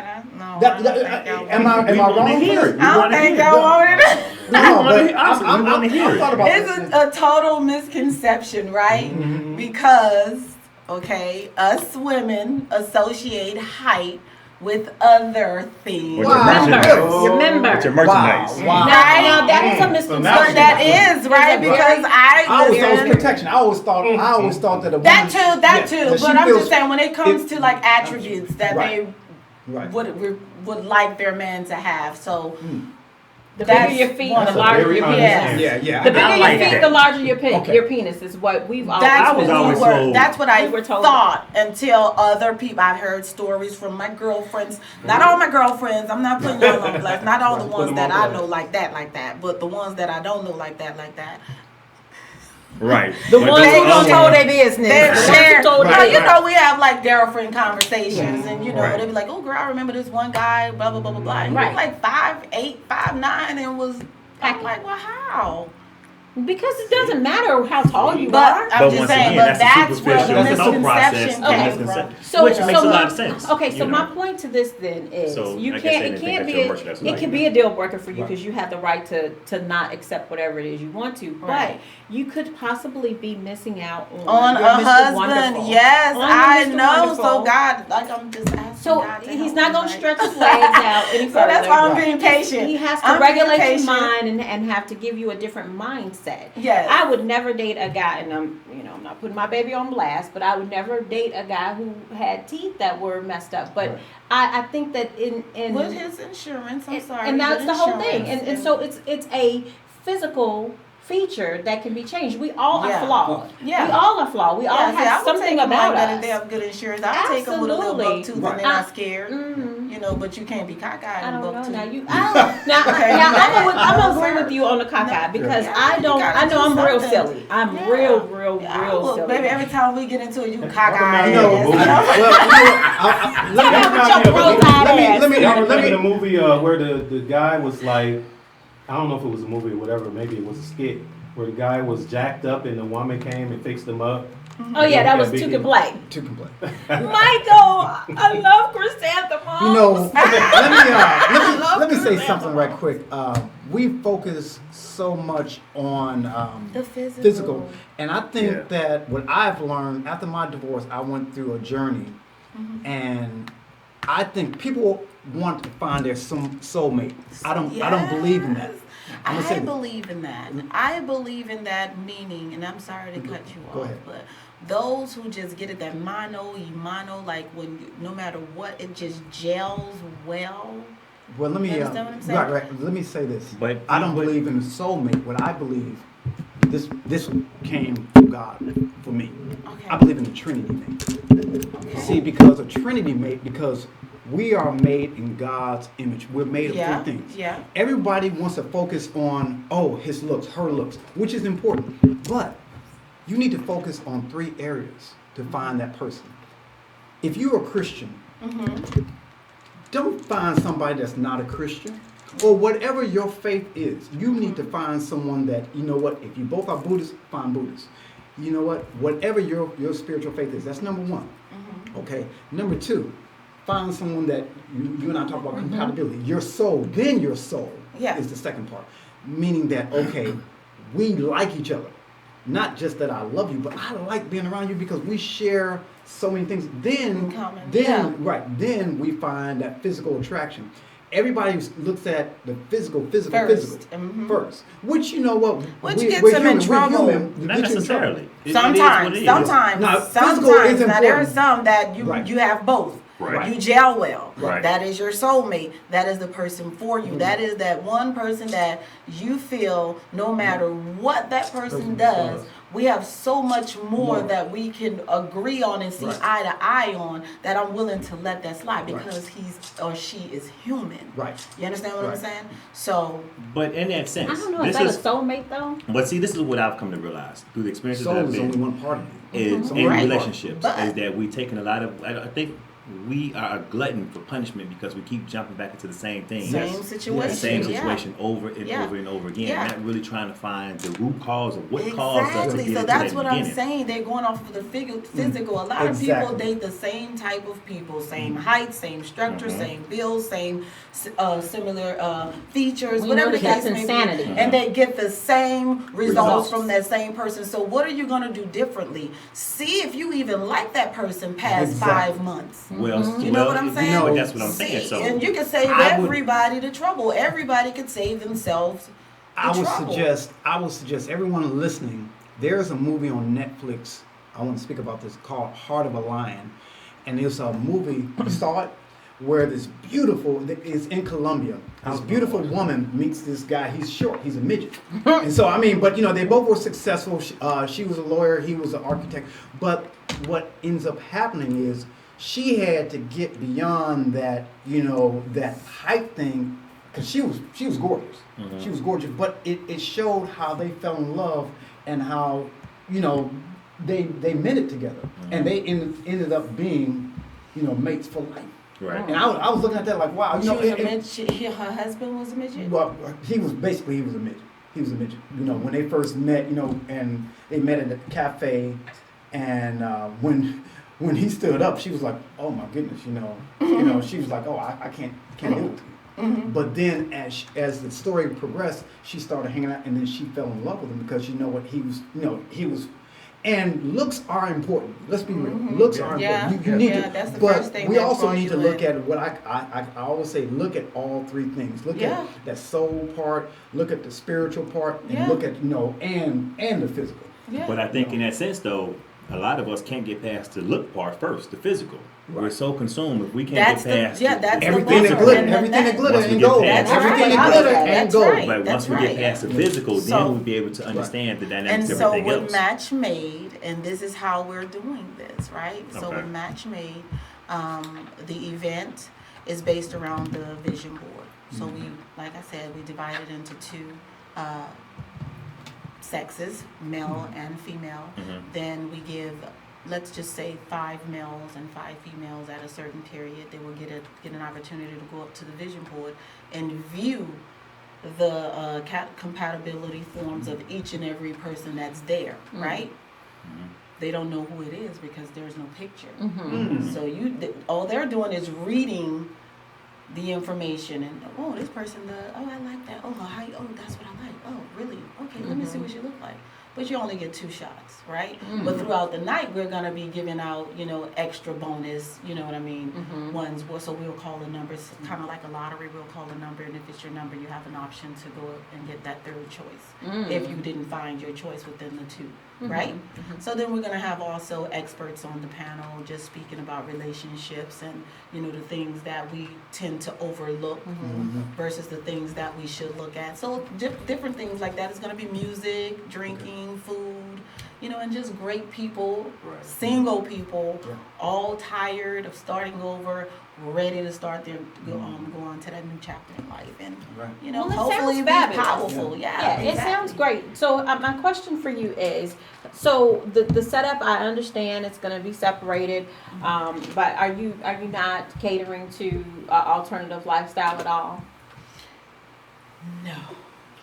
I wrong here? I don't think I wanted it. No, but I thought about this. It's a total misconception, right? Because, us women associate height with other things. Remember. With your merchandise. Wow. Now that is a misconception. But that is, right? Because I always thought it was protection. I always thought that a woman. That too. But I'm just saying when it comes to like attributes that they would like their man to have. So the bigger your feet, the larger your penis. Yeah. The bigger your feet, the larger your penis is what we've always. That's what I thought until other people. I've heard stories from my girlfriends. Not all my girlfriends. I'm not putting y'all on blast. Not all the ones that I know like that. But the ones that I don't know like that. Right. The ones who don't tell their business. We have like girlfriend conversations, and they be like, "Oh, girl, I remember this one guy, blah blah blah blah blah." And he was like 5'8", 5'9", and was. I'm like, well, how? Because it doesn't matter how tall you are. I'm just saying, that's where the misconception came from. Which makes a lot of sense. Okay, so my point to this then is it can be a deal breaker for you because you have the right to not accept whatever it is you want to, but you could possibly be missing out on a Mr. husband. Wonderful. Yes, I know. So God, like I'm just asking. So God to he's help not me, going to right? stretch his legs out any further. So that's why I'm Right. being patient. He has to I'm being regulate his patient. mind and have to give you a different mindset. Yes. I would never date a guy, and I'm not putting my baby on blast, but I would never date a guy who had teeth that were messed up. But Right. I think that in With his insurance, I'm sorry. and that's with the whole thing. insurance And so it's a physical feature that can be changed. We all Yeah. are flawed. Yeah. We all are flawed. We all Yeah, see, I have would something take 'em about like that if us. they have good insurance. I would take them with a little Absolutely. buck tooth Right. and they're not scared. Mhm. You know, but you can't be cockeyed I and don't buck know. tooth. Now I'm gonna agree with you on the cockeye because Yeah, I you don't. gotta I know do I'm real something. silly. I'm Yeah. real Yeah, look, silly. baby, every time we get into it, you Recommend cockeyed. You know, a movie. let me The movie where the guy was like, I don't know if it was a movie or whatever, maybe it was a skit, where the guy was jacked up and the woman came and fixed him up. Oh yeah, that was Big- Two Can Play. to complain. Michael, I love chrysanthemums. You know, let me say something right quick. We focus so much on The physical. and I think Yeah. that what I've learned after my divorce, I went through a journey, and I think people want to find their soulmate. I don't believe in that. I'm gonna say I that. believe in that. I believe in that meaning, and I'm sorry to cut you Go off, ahead. but those who just get it, that mono, like when no matter what, it just gels well. Well, let me You understand what I'm saying? right. Let me say this. But- I don't believe in a soulmate. What I believe, this came from God for me. Okay. I believe in the Trinity mate. See, because a Trinity mate, because we are made in God's image. We're made of Yeah, three things. yeah. Everybody wants to focus on, his looks, her looks, which is important. But you need to focus on three areas to find that person. If you're a Christian, don't find somebody that's not a Christian. Or whatever your faith is, you need to find someone that, you know what, if you both are Buddhists, find Buddhists. You know what, whatever your spiritual faith is, that's number one. Okay. Number two, find someone that you and I talk about compatibility. Your soul, then your soul Yeah. is the second part. Meaning that, okay, we like each other. Not just that I love you, but I like being around you because we share so many things. Then, In common, yeah. then we find that physical attraction. Everybody looks at the physical First. Mhm. first. Which, you know what? Which we're gets them in human, we're trouble. human, we Not get you in trouble. necessarily. It is Sometimes, what it is. sometimes, Now, physical sometimes. is Now there are important. some that Right. you have both. Right. You gel well. Right. That is your soulmate. That is the person for you. That is that one person that you feel no matter what that person does, we have so much more that we can agree on and see Right. eye to eye on that I'm willing to let that slide because he's or she is human. Right. You understand what Right. I'm saying? So But in that sense, I don't know. Is this that a soulmate though? But see, this is what I've come to realize through the experiences that Soul I've is only been one part of it. is Only in one part. relationships. But- Is that we taking a lot of. I think we are a glutton for punishment because we keep jumping back into the same thing. same situation. The same yeah. situation over and Yeah. over and over again. Yeah. Not really trying to find the root cause of what caused us to Exactly. get So into that's that what I'm beginning. saying. They're going off of the physical. A lot of Exactly. people date the same type of people, same height, same structure, same build, same similar features, We whatever know the that case that's may insanity. be, and they get the same results Results. from that same person. So what are you going to do differently? See if you even like that person past Exactly. 5 months. Well, You know what I'm saying? But that's what I'm saying. See, So and you can save I would- everybody the trouble. Everybody could save themselves the I would trouble. suggest everyone listening, there's a movie on Netflix. I want to speak about this called Heart of a Lion. And it's a movie, you saw it, where this beautiful, it's in Colombia. This beautiful woman meets this guy. He's short, he's a midget. And so, I mean, but you know, they both were successful. She was a lawyer, he was an architect. But what ends up happening is she had to get beyond that, you know, that height thing, because she was gorgeous. She was gorgeous, but it showed how they fell in love and how, you know, they met it together, and they ended up being, you know, mates for life. right. And I was looking at that like, wow, you She know, was a midget. Her husband was a midget. well, he was a midget. He was a midget. You know, when they first met, you know, and they met at a cafe, and when he stood up, she was like, oh my goodness, you know, she was like, oh, I can't deal with you. But then as the story progressed, she started hanging out, and then she fell in love with him because you know what he was And looks are important. Let's be real. Looks are important. You need to. That's the but first thing we that also draws need to you look in. at what I always say. Look at all three things. Look at that soul part. Look at the spiritual part, and look at and the physical. Yeah. But I think in that sense, though, a lot of us can't get past the look part first, the physical. We're so consumed if we can't get past everything that glitter, everything that glitter and gold. Everything that glitter and gold. But once we get past the physical, then we'll be able to understand the dynamics of and everything so else. with Match Made, and this is how we're doing this, right? So with Match Made, the event is based around the vision board. So we, like I said, we divided into two sexes, male and female. Then we give, let's just say 5 males and 5 females at a certain period. They will get an opportunity to go up to the vision board and view the compatibility forms of each and every person that's there, right? They don't know who it is because there's no picture. So all they're doing is reading the information and this person, I like that. That's what I like. Oh, really? Okay, let me see what she look like. But you only get 2 shots, right? But throughout the night, we're gonna be giving out, extra bonus, you know what I mean, ones. So we'll call the numbers, kind of like a lottery. We'll call the number, and if it's your number, you have an option to go and get that 3rd choice if you didn't find your choice within the 2, right? So then we're gonna have also experts on the panel just speaking about relationships and the things that we tend to overlook versus the things that we should look at. So different things like that. It's gonna be music, drinking, food, and just great people, single people, all tired of starting over, ready to start their go on to that new chapter in life, and hopefully be powerful. It sounds great. So my question for you is, so the setup, I understand it's going to be separated, but are you not catering to alternative lifestyle at all?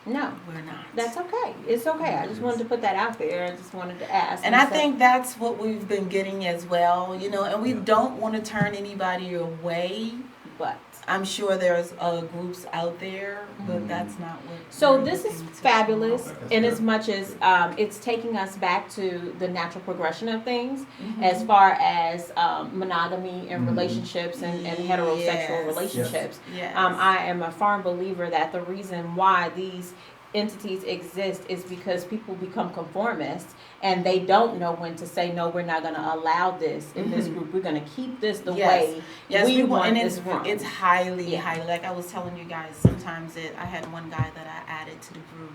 No, we're not. That's okay. It's okay. I just wanted to put that out there. I just wanted to ask. And I think that's what we've been getting as well, and we don't want to turn anybody away, but I'm sure there's groups out there, but that's not what. So this is fabulous in as much as it's taking us back to the natural progression of things as far as monogamy and relationships and heterosexual relationships. Yes. I am a firm believer that the reason why these entities exist is because people become conformists and they don't know when to say, no, we're not going to allow this in this group. We're going to keep this the way we want this run. It's highly, like I was telling you guys, sometimes I had one guy that I added to the group,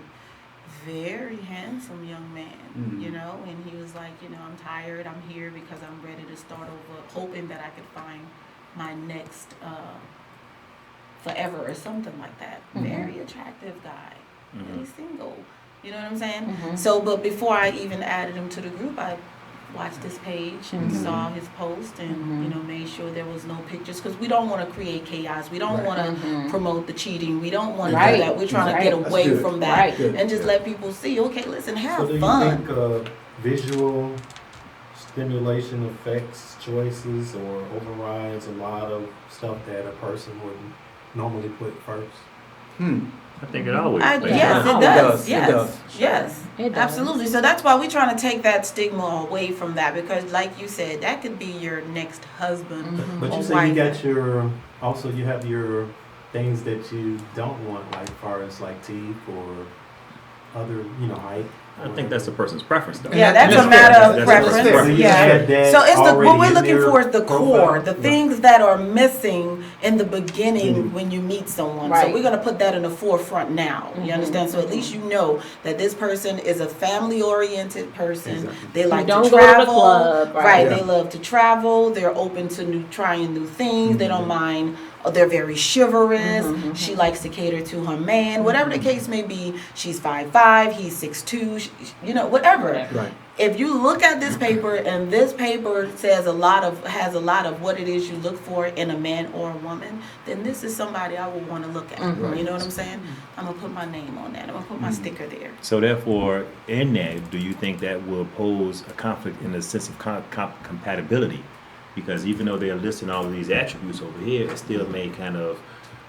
very handsome young man, and he was like, I'm tired, I'm here because I'm ready to start over, hoping that I could find my next forever or something like that. Very attractive guy. And he's single. You know what I'm saying? So, but before I even added him to the group, I watched his page and saw his post and, made sure there was no pictures. Because we don't want to create chaos. We don't want to promote the cheating. We don't want to do that. We're trying to get away from that and just let people see, okay, listen, have fun. So do you think visual stimulation affects choices or overrides a lot of stuff that a person would normally put first? I think it always yes, it does. Yes, it does. Yes, it does. Absolutely. So that's why we're trying to take that stigma away from that, because like you said, that could be your next husband. But or you say wife. you got you have your things that you don't want, like as far as like teeth or other, height. I think that's a person's preference, though. Yeah, that's a matter of preference. Yeah. So it's what we're looking for is the core, the things that are missing in the beginning when you meet someone. Right. So we're going to put that in the forefront now. You understand? So at least you know that this person is a family-oriented person. Exactly. They like Don't to go to the travel. club, right? They love to travel. They're open to trying new things. They don't mind. They're very chivalrous. She likes to cater to her man. Whatever the case may be, she's 5'5", he's 6'2", whatever. Right. If you look at this paper and this paper has a lot of what it is you look for in a man or a woman, then this is somebody I would want to look at. You know what I'm saying? I'm gonna put my name on that. I'm gonna put my sticker there. So therefore, in that, do you think that will pose a conflict in the sense of compatibility? Because even though they're listing all of these attributes over here, it still may kind of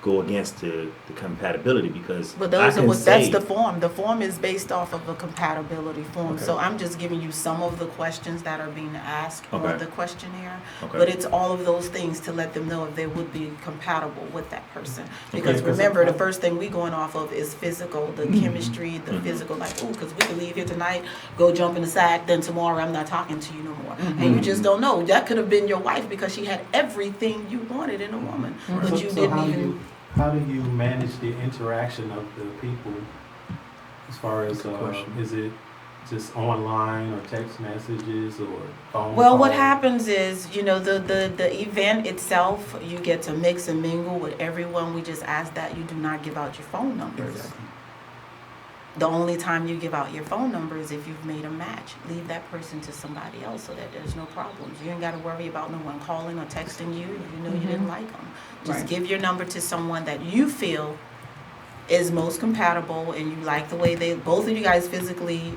go against the compatibility because But I those are can what, say, that's the form. The form is based off of a compatibility form. Okay. So I'm just giving you some of the questions that are being asked Okay. on the questionnaire. Okay. But it's all of those things to let them know if they would be compatible with that person. Because Okay. remember, the first thing we going off of is physical, the chemistry, the physical. Like, ooh, because we can leave here tonight, go jump in the sack, then tomorrow I'm not talking to you no more. And you just don't know. That could have been your wife because she had everything you wanted in a woman, but you So didn't even. how do you manage the interaction of the people as far as, Good question. is it just online or text messages or phone Well, what calls? happens is, the event itself, you get to mix and mingle with everyone. We just ask that you do not give out your phone numbers. Exactly. The only time you give out your phone number is if you've made a match. Leave that person to somebody else so that there's no problems. You ain't got to worry about no one calling or texting you if you know you didn't like them. Just Right. give your number to someone that you feel is most compatible and you like the way both of you guys physically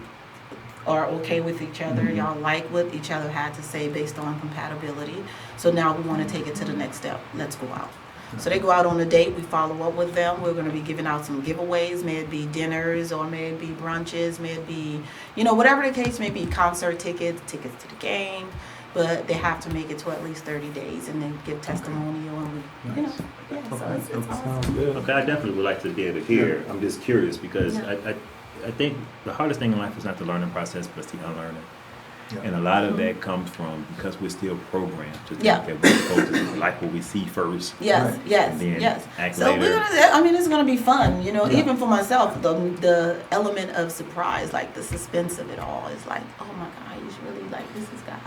are okay with each other. Y'all like what each other had to say based on compatibility. So now we want to take it to the next step. Let's go out. So they go out on a date. We follow up with them. We're going to be giving out some giveaways. May it be dinners or may it be brunches. May it be, whatever the case may be, concert tickets to the game. But they have to make it to at least 30 days and then give testimonial. And we, Nice. so it's awesome. Sounds good. okay, I definitely would like to be able to hear. I'm just curious because Yeah. I think the hardest thing in life is not the learning process, but it's the unlearning. Yeah. And a lot of that comes from because we're still programmed to think Yeah. that we're supposed to like what we see first. Yes, Right. yes, And then yes. act So later. it's gonna be fun, Yeah. even for myself, the element of surprise, like the suspense of it all is like, oh my God, he's really like, this is God.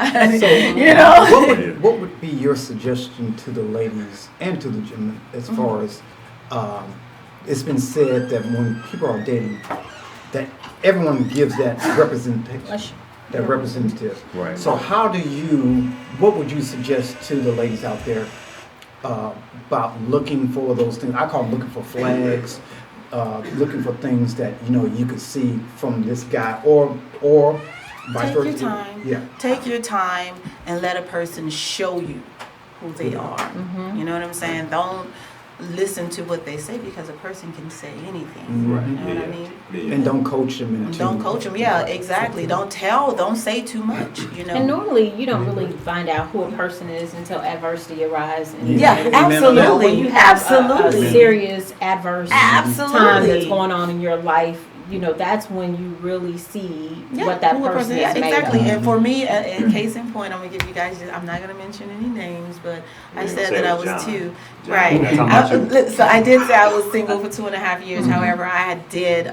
So, what would be your suggestion to the ladies and to the gentlemen as far as it's been said that when people are dating, that everyone gives that representation, that representative. Right. So what would you suggest to the ladies out there about looking for those things? I call them looking for flags, looking for things that you could see from this guy or vice Take versa. your time. Yeah. Take your time and let a person show you who they are. You know what I'm saying? Don't listen to what they say because a person can say anything. Right. You know what I mean? Yeah. And don't coach them into. Don't coach them. Yeah, exactly. Don't say too much. And normally, you don't really find out who a person is until adversity arises. Yeah, Amen. absolutely. When you have Absolutely. a serious adverse Absolutely. time that's going on in your life, that's when you really see what that who a person is made exactly. of. And for me, in case in point, I'm gonna give you guys. I'm not gonna mention any names, but I You said said that I it was was John. two. John. Right. That's how much So I did say I was single for 2.5 years. However, I did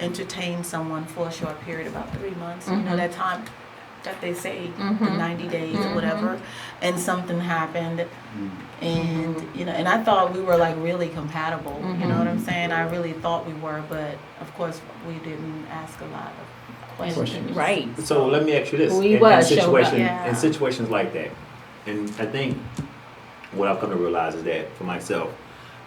entertain someone for a short period, about 3 months. That time that they say the 90 days or whatever, and something happened. And and I thought we were like really compatible. You know what I'm saying? I really thought we were, but of course we didn't ask a lot of questions. Right. So let me ask you this: Who he in was, showed up. Yeah. in situations like that, and I think what I've come to realize is that for myself,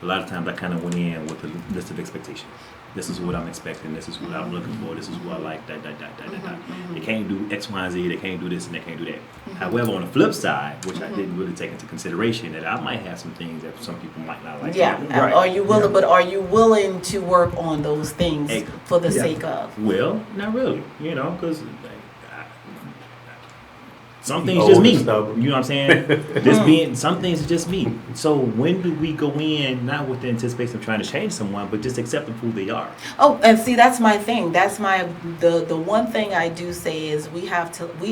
a lot of times I kind of went in with a list of expectations. This is what I'm expecting. This is what I'm looking for. This is what I like. They can't do X, Y, and Z. They can't do this and they can't do that. However, on the flip side, which I didn't really take into consideration, that I might have some things that some people might not like. Yeah. Right. Are you willing? Yeah. But are you willing to work on those things Hey. for the Yeah. sake of? Well, not really, because some You things old just and me. stubborn. You know what I'm saying? Just being, some things is just me. So when do we go in, not with the anticipation of trying to change someone, but just accepting who they are? Oh, and see, that's my thing. That's the one thing I do say is we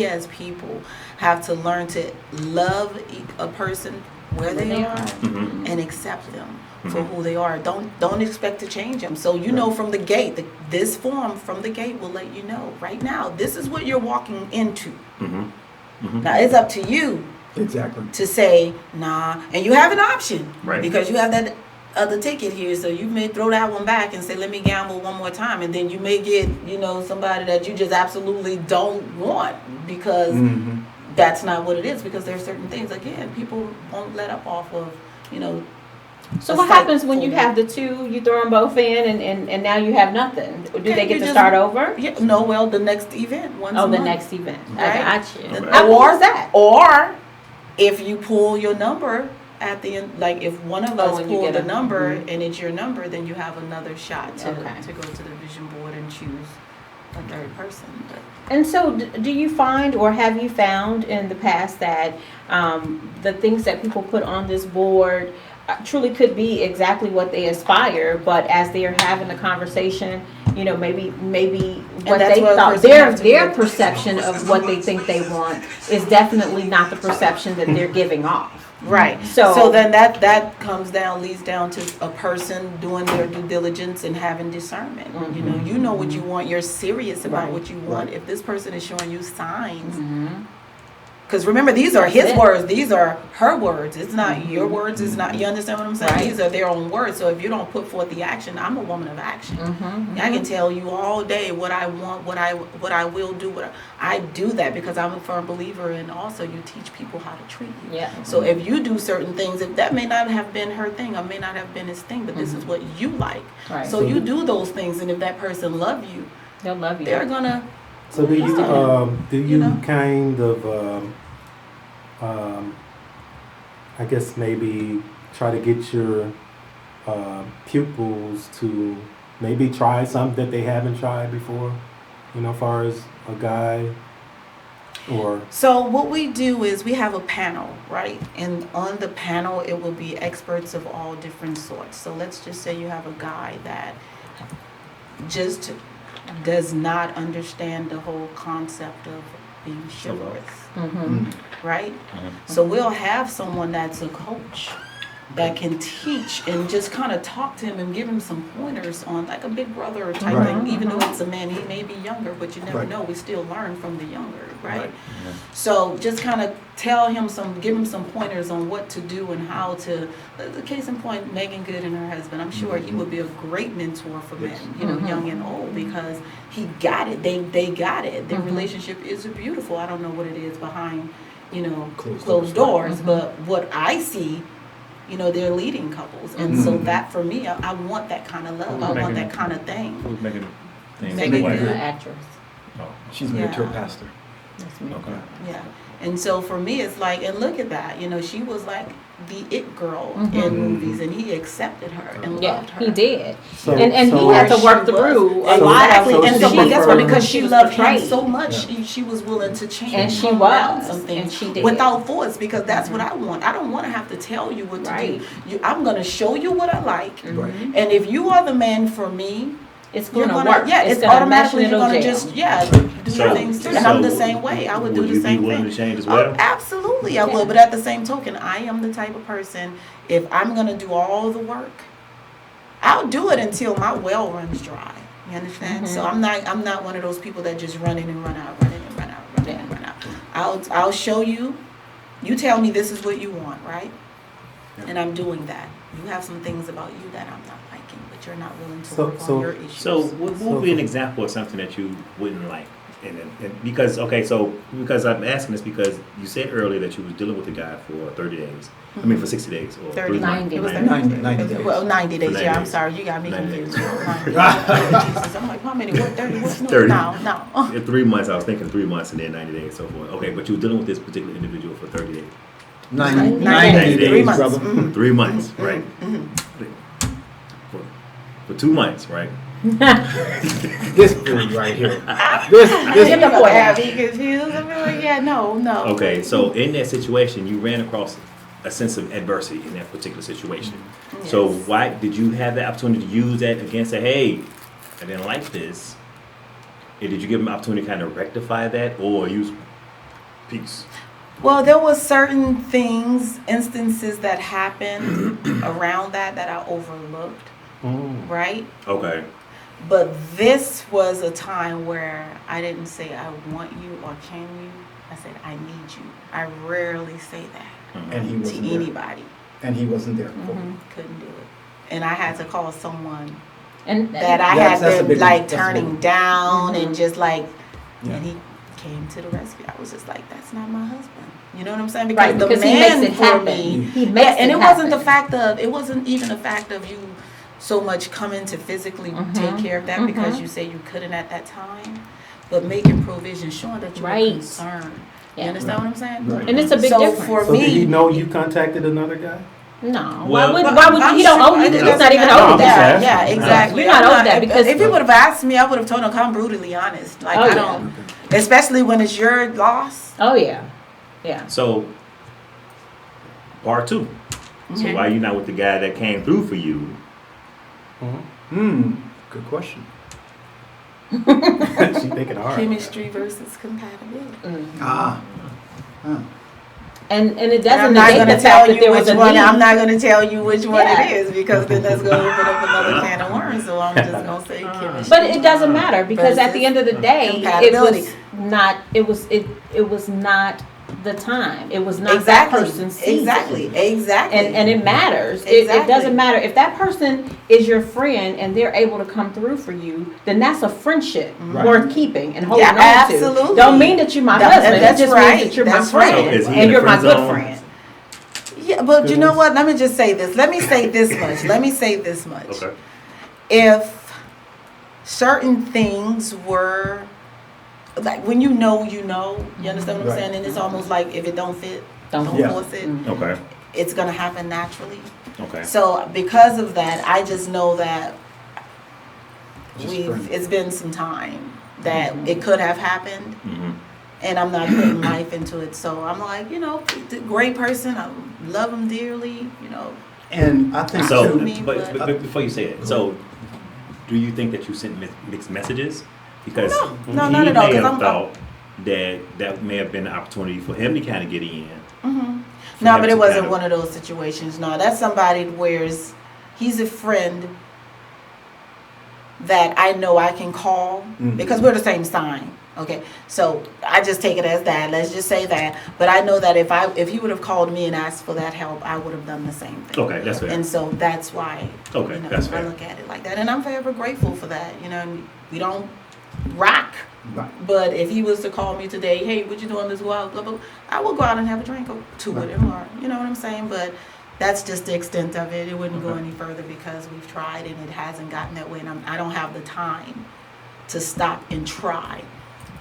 as people have to learn to love a person where they are Mm-hmm. and accept them for who they are. Don't expect to change them. So from the gate, this form from the gate will let you know right now. This is what you're walking into. Mm-hmm. Now it's up to you Exactly. to say nah, and you have an option, Right. Because you have that other ticket here, so you may throw that one back and say, let me gamble one more time, and then you may get somebody that you just absolutely don't want because that's not what it is. Because there's certain things again people won't let up off of. So a what fight happens when you for- have the two, you throw them both in and now you have nothing? Do Okay, they get you to just- start over? Yeah, no, well, the next event once a Oh, the month. next event. Right. I got you. Okay. How cool is that? Or if you pull your number at the end, like if one of Oh, us when you pull get the a- number and it's your number, then you have another shot to Okay. go to the vision board and choose a third person. But And so, do you find, or have you found in the past that the things that people put on this board truly could be exactly what they aspire, but as they are having a conversation, you know, maybe what that's they where a thought, person their has to be able- perception of what they think they want is definitely not the perception that they're giving off. right. So- So then that leads down to a person doing their due diligence and having discernment. You know what you want. You're serious about Right. what you want. Right. If this person is showing you signs. Because remember, these are That's his it. words. These are her words. It's not your words. It's not. You understand what I'm saying? Right. These are their own words. So if you don't put forth the action, I'm a woman of action. I can tell you all day what I want, what I will do. I do that because I'm a firm believer, and also you teach people how to treat you. Yeah. So if you do certain things, if that may not have been her thing, or may not have been his thing, but this is what you like. Right. So you do those things, and if that person love you, They'll love you. they're gonna. So do you You know? kind of I guess maybe try to get your pupils to maybe try something that they haven't tried before, as far as a guy or So what we do is we have a panel, right? And on the panel, it will be experts of all different sorts. So let's just say you have a guy that just does not understand the whole concept of being chivalrous, right? So we'll have someone that's a coach that can teach and just kind of talk to him and give him some pointers on like a big brother type Right. thing. Even though it's a man, he may be younger, but you never Right. know. We still learn from the younger, right? Right. So just kind of give him some pointers on what to do and how to. The case in point, Megan Good and her husband. I'm sure he would be a great mentor for men, young and old, because he got it. They got it. Their relationship is beautiful. I don't know what it is behind, closed doors, but what I see. They're leading couples. And so that for me, I want that kind of love. I want that kind of thing. Who's making things Megan like Good. An actress. She's married to Yeah. a pastor. That's me. Okay. Yeah. And so for me, it's like, and look at that. She was like the it girl in movies, and he accepted her and Yeah, loved her. he did. So- and he so- had to work She was. through a So- lot Exactly. of so And she so, but guess what? preferred- Because she was loved him portrayed. so much, she was willing to change. And she him was, around some things and she did. without force, because that's what I want. I don't want to have to tell you what to Right. do. I'm going to show you what I like. Right. And if you are the man for me, It's you're going to gonna, work. yeah, it's gonna automatically mesh you're and gonna it'll just, jam. do So- things too. And I'm the so same way. I would do would the you same be willing thing. to change as Oh, well? absolutely, I Yeah. would. But at the same token, I am the type of person, if I'm gonna do all the work, I'll do it until my well runs dry. You understand? So I'm not one of those people that just run in and run out, run in and run out, run in and run out. I'll show you. You tell me this is what you want, right? Yeah. And I'm doing that. You have some things about you that I'm not liking, but you're not willing to So- work so- on your issues. So what would be an example of something that you wouldn't like? And because I'm asking this because you said earlier that you was dealing with a guy for 30 days. I mean for 60 days or 30. 3 months. 90. It was 90 days. Well, 90 days. For 90 Yeah, I'm days. sorry. You got me 90 confused. days. 90 days. Jesus, I'm like, how many? What? 30? What? No, 30. no. In 3 months, I was thinking 3 months and then 90 days, so forth. Okay, but you were dealing with this particular individual for 30 days. 90 90 days, days, brother. 3 months, right? For 2 months, right? This food right here. This You're not gonna have me confused. I'm like, yeah, no. Okay, so in that situation, you ran across a sense of adversity in that particular situation. So Yes. why did you have the opportunity to use that against, say, hey, I didn't like this? And did you give them an opportunity to kind of rectify that or use peace? Well, there was certain instances that happened around that I overlooked, right? Okay. But this was a time where I didn't say I want you or can you. I said I need you. I rarely say that and he to wasn't there. anybody. And he wasn't there. Couldn't do it. And I had to call someone And that I That's a had big been one. like That's a turning big one. down and just like, Yeah. and he came to the rescue. I was just like, that's not my husband. You know what I'm saying? Because right, the because he man makes it for happen. me, He makes and it it wasn't the happen. fact of, it wasn't even a fact of you so much coming to physically take care of that because you say you couldn't at that time, but making provision, showing that you were Right. concerned. You understand what I'm saying? Right. And it's a big So difference. for So did he me, know you contacted another guy? No. Well- why would I'm he don't sure- owe you? it He's doesn't not even matter. owed that. Yeah, exactly. You're not I'm owed that because if he would have asked me, I would have told him, I'm brutally honest. Like, Oh, I yeah. don't, especially when it's your loss. Oh yeah. Yeah. So, part 2. So Okay. why you not with the guy that came through for you? Good question. She thinking hard. Chemistry versus compatibility. Ah. And it And doesn't I'm not negate going the to fact tell that you there was which a one. need. I'm not going to tell you which one Yeah. it is because then that's going to open up another can of worms. So I'm just going to say chemistry. But it doesn't matter because at the end of the day, it Compatibility. was not. It was not the time. It was not Exactly. that person's season. Exactly. And it matters. It Exactly. doesn't matter if that person is your friend and they're able to come through for you. Then that's a friendship Right. worth keeping and holding Yeah, on to. absolutely. Don't mean that you're my husband. It That's just right. means that you're That's my right. friend So is he in and the you're my friend good zone? friend. Yeah, but you know what? Let me just say this. Let me say this much. Okay. If certain things were like when you know, you understand what I'm Right. saying? And it's almost like if it don't fit, don't Yeah. force it. Okay. It's gonna happen naturally. Okay. So because of that, I just know that Just friends. it's been some time that it could have happened, Mm-hmm. and I'm not putting life into it. So I'm like, great person. I love him dearly. And I think So, too. me, but before you say it, so do you think that you sent mixed messages? Because No, he not at all, may 'cause have I'm- thought that may have been an opportunity for him to kind of get in. For No, him but to it wasn't kind of- one of those situations. No, that's somebody he's a friend that I know I can call because we're the same sign. Okay, so I just take it as that. Let's just say that. But I know that if he would have called me and asked for that help, I would have done the same thing. Okay, that's fair. And so that's why. Okay, that's I fair. look at it like that, and I'm forever grateful for that. And we don't rock. Right. But if he was to call me today, hey, what you doing this while? Blah, blah, blah, I will go out and have a drink or two with him, or you know what I'm saying. But that's just the extent of it. It wouldn't go any further because we've tried and it hasn't gotten that way. And I don't have the time to stop and try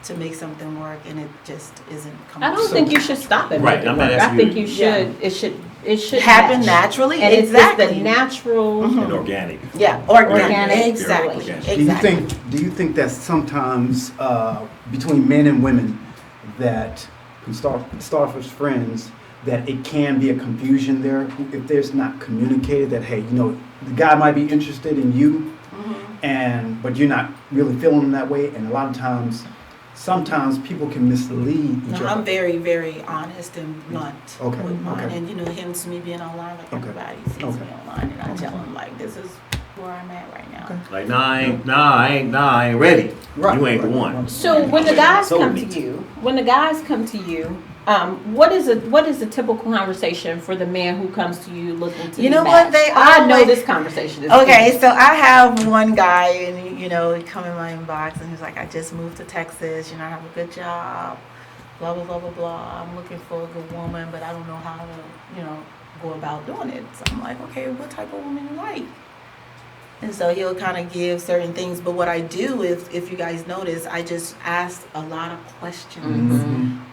to make something work, and it just isn't coming. I don't think you should stop it. Right, I'm not I asking think you- you should. It should happen match. naturally. And exactly. it's the natural. And organic. Yeah, organic. Organic Exactly. relation. Do you think that sometimes between men and women that can start as friends, that it can be a confusion there if there's not communicated that, hey, the guy might be interested in you, but you're not really feeling him that way, and a lot of times, sometimes people can mislead each No, other. I'm very, very honest and blunt Okay, with mine. okay. And hence me being online, like Okay. everybody sees Okay. me online, and I tell them like, this is where I'm at right now. Okay. Like, I ain't ready. Right, You ain't the right, one. right. So when the guys Sold come me. to you, what is a typical conversation for the man who comes to you looking to You be know what? matched? They I know always- this conversation is Okay, so I have one guy, and he come in my inbox, and he's like, I just moved to Texas, I have a good job, blah, blah, blah, blah, blah. I'm looking for a good woman, but I don't know how to, go about doing it. So I'm like, okay, what type of woman you like? And so he'll kind of give certain things, but what I do, if you guys notice, I just ask a lot of questions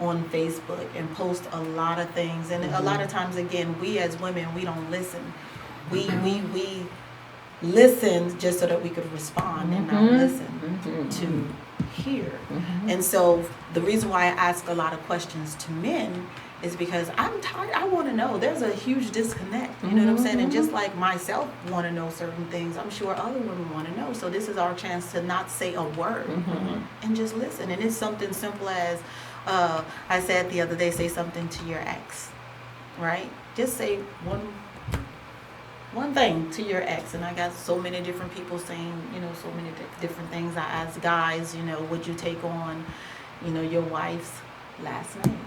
on Facebook and post a lot of things. And a lot of times, again, we as women, we don't listen. We listen just so that we could respond and not listen to hear. And so the reason why I ask a lot of questions to men is because I'm tired. I want to know. There's a huge disconnect. You know what I'm saying? And just like myself want to know certain things, I'm sure other women want to know. So this is our chance to not say a word and just listen. And it's something simple as I said the other day, say something to your ex, right? Just say one thing to your ex. And I got so many different people saying, so many different things. I ask guys, would you take on, your wife's last name?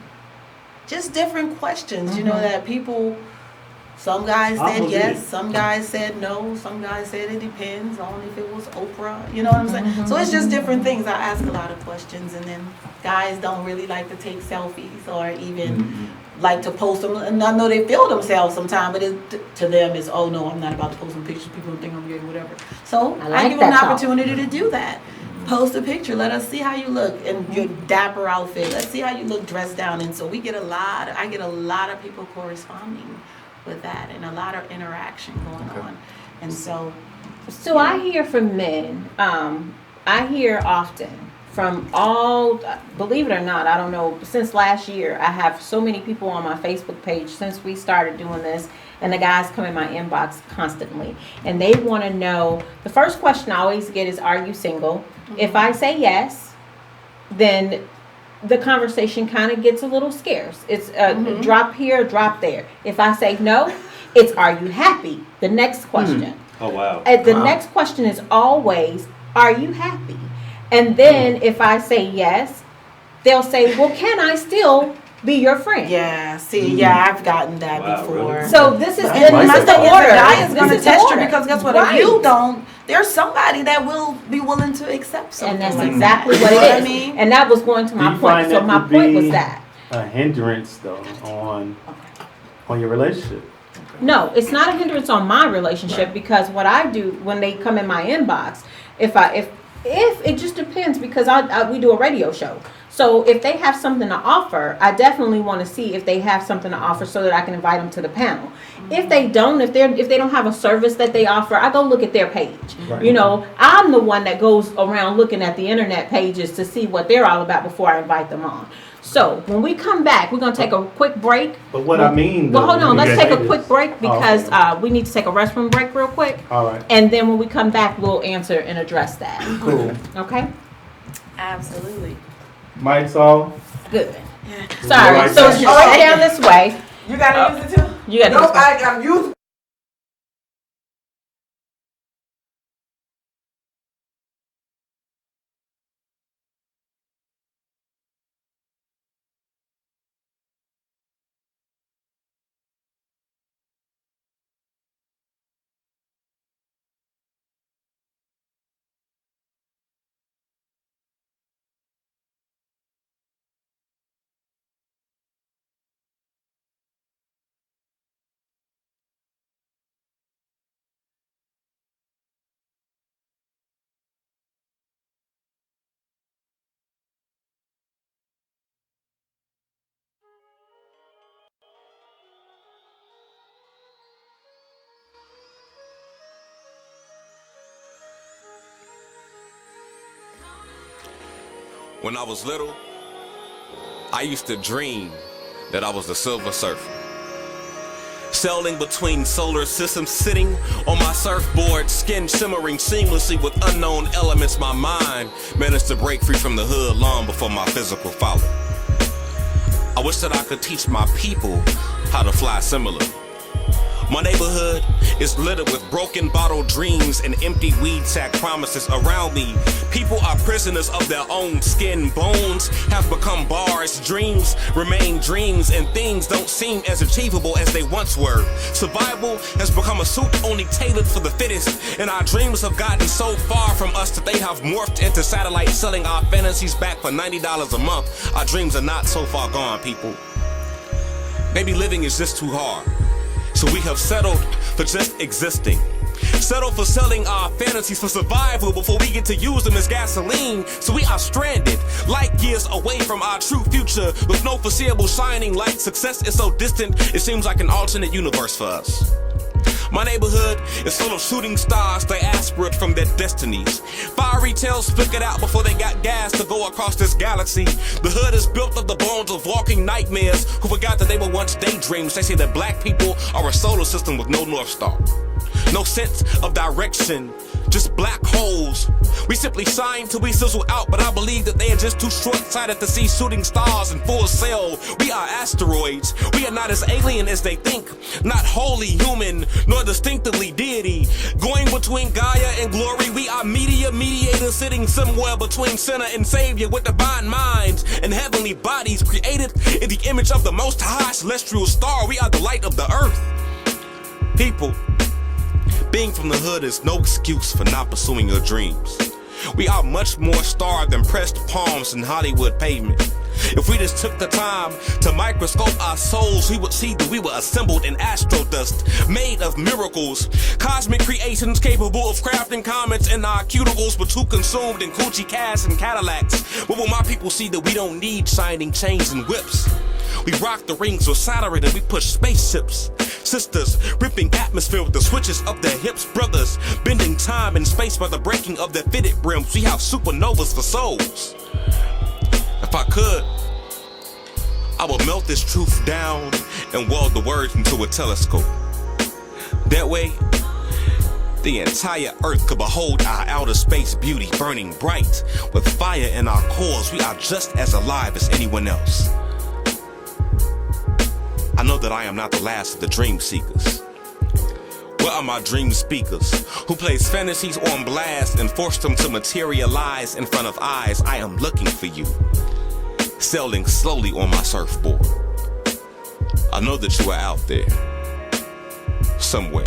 Just different questions, that people, some guys said yes, some guys said no, some guys said it depends on if it was Oprah, you know what I'm saying? So it's just different things. I ask a lot of questions, and then guys don't really like to take selfies or even like to post them. And I know they feel themselves sometimes, but to them it's, oh no, I'm not about to post some pictures. People don't think I'm gay, whatever. So I like give them an that thought. opportunity to do that. post a picture. Let us see how you look in your dapper outfit. Let's see how you look dressed down. And so I get a lot of people corresponding with that and a lot of interaction going on. And so I hear from men, I hear often from all, believe it or not, I don't know, since last year, I have so many people on my Facebook page since we started doing this, and the guys come in my inbox constantly, and they want to know, the first question I always get is, are you single? If I say yes, then the conversation kind of gets a little scarce. It's drop here, drop there. If I say no, it's, are you happy? The next question. Oh, wow. The next question is always, are you happy? And then if I say yes, they'll say, well, can I still be your friend? yeah, see, I've gotten that before. Really? So this is the order. order. The guy is going to This is the test you order. because guess what? Right. If you don't, there's somebody that will be willing to accept something. And that's like exactly that. what You know it I is. mean? And that was going to Do my you point. find So that my to point was be that. a hindrance though on your relationship? No, it's not a hindrance on my relationship because what I do when they come in my inbox, if it just depends because we do a radio show. So if they have something to offer, I definitely want to see if they have something to offer so that I can invite them to the panel. If they don't, if they don't have a service that they offer, I go look at their page. Right. You know, I'm the one that goes around looking at the internet pages to see what they're all about before I invite them on. So when we come back, we're going to take a quick break. But what I mean, Well, hold on. though, Let's take a is- quick break because okay. we need to take a restroom break real quick. All right. And then when we come back, we'll answer and address that. Cool. Okay? Absolutely. Mike's off. Good. Yeah. Sorry. Right. So straight down this way. You got to use it too? You got to Nope, I'm using. When I was little, I used to dream that I was the Silver Surfer. Sailing between solar systems, sitting on my surfboard, skin shimmering seamlessly with unknown elements. My mind managed to break free from the hood long before my physical followed. I wish that I could teach my people how to fly similar. My neighborhood is littered with broken bottle dreams and empty weed sack promises around me. People are prisoners of their own skin. Bones have become bars. Dreams remain dreams, and things don't seem as achievable as they once were. Survival has become a suit only tailored for the fittest, and our dreams have gotten so far from us that they have morphed into satellites selling our fantasies back for $90 a month. Our dreams are not so far gone, people. Maybe living is just too hard. So we have settled for just existing. Settled for selling our fantasies for survival before we get to use them as gasoline. So we are stranded, light years away from our true future, with no foreseeable shining light. Success is so distant, it seems like an alternate universe for us. My neighborhood is full of shooting stars, diaspora from their destinies. Fiery tails flickered out before they got gas to go across this galaxy. The hood is built of the bones of walking nightmares who forgot that they were once daydreams. They say that black people are a solar system with no North Star. No sense of direction, just black holes. We simply shine till we sizzle out, but I believe that they are just too short-sighted to see shooting stars in full sail. We are asteroids. We are not as alien as they think, not wholly human, nor distinctively deity. Going between Gaia and glory, we are media mediators sitting somewhere between sinner and savior with divine minds and heavenly bodies created in the image of the Most High celestial star. We are the light of the earth. People, being from the hood is no excuse for not pursuing your dreams. We are much more starved than pressed palms and Hollywood pavement. If we just took the time to microscope our souls, we would see that we were assembled in astro dust, made of miracles, cosmic creations capable of crafting comets in our cuticles, but too consumed in coochie casts and Cadillacs. What will my people see that we don't need shining chains and whips? We rock the rings with Saturn and we push spaceships. Sisters, ripping atmosphere with the switches of their hips. Brothers, bending time and space by the breaking of their fitted brims. We have supernovas for souls. If I could, I would melt this truth down and weld the words into a telescope. That way, the entire earth could behold our outer space beauty burning bright. With fire in our cores, we are just as alive as anyone else. I know that I am not the last of the dream seekers. Where are my dream speakers who place fantasies on blast and force them to materialize in front of eyes? I am looking for you, sailing slowly on my surfboard. I know that you are out there, somewhere.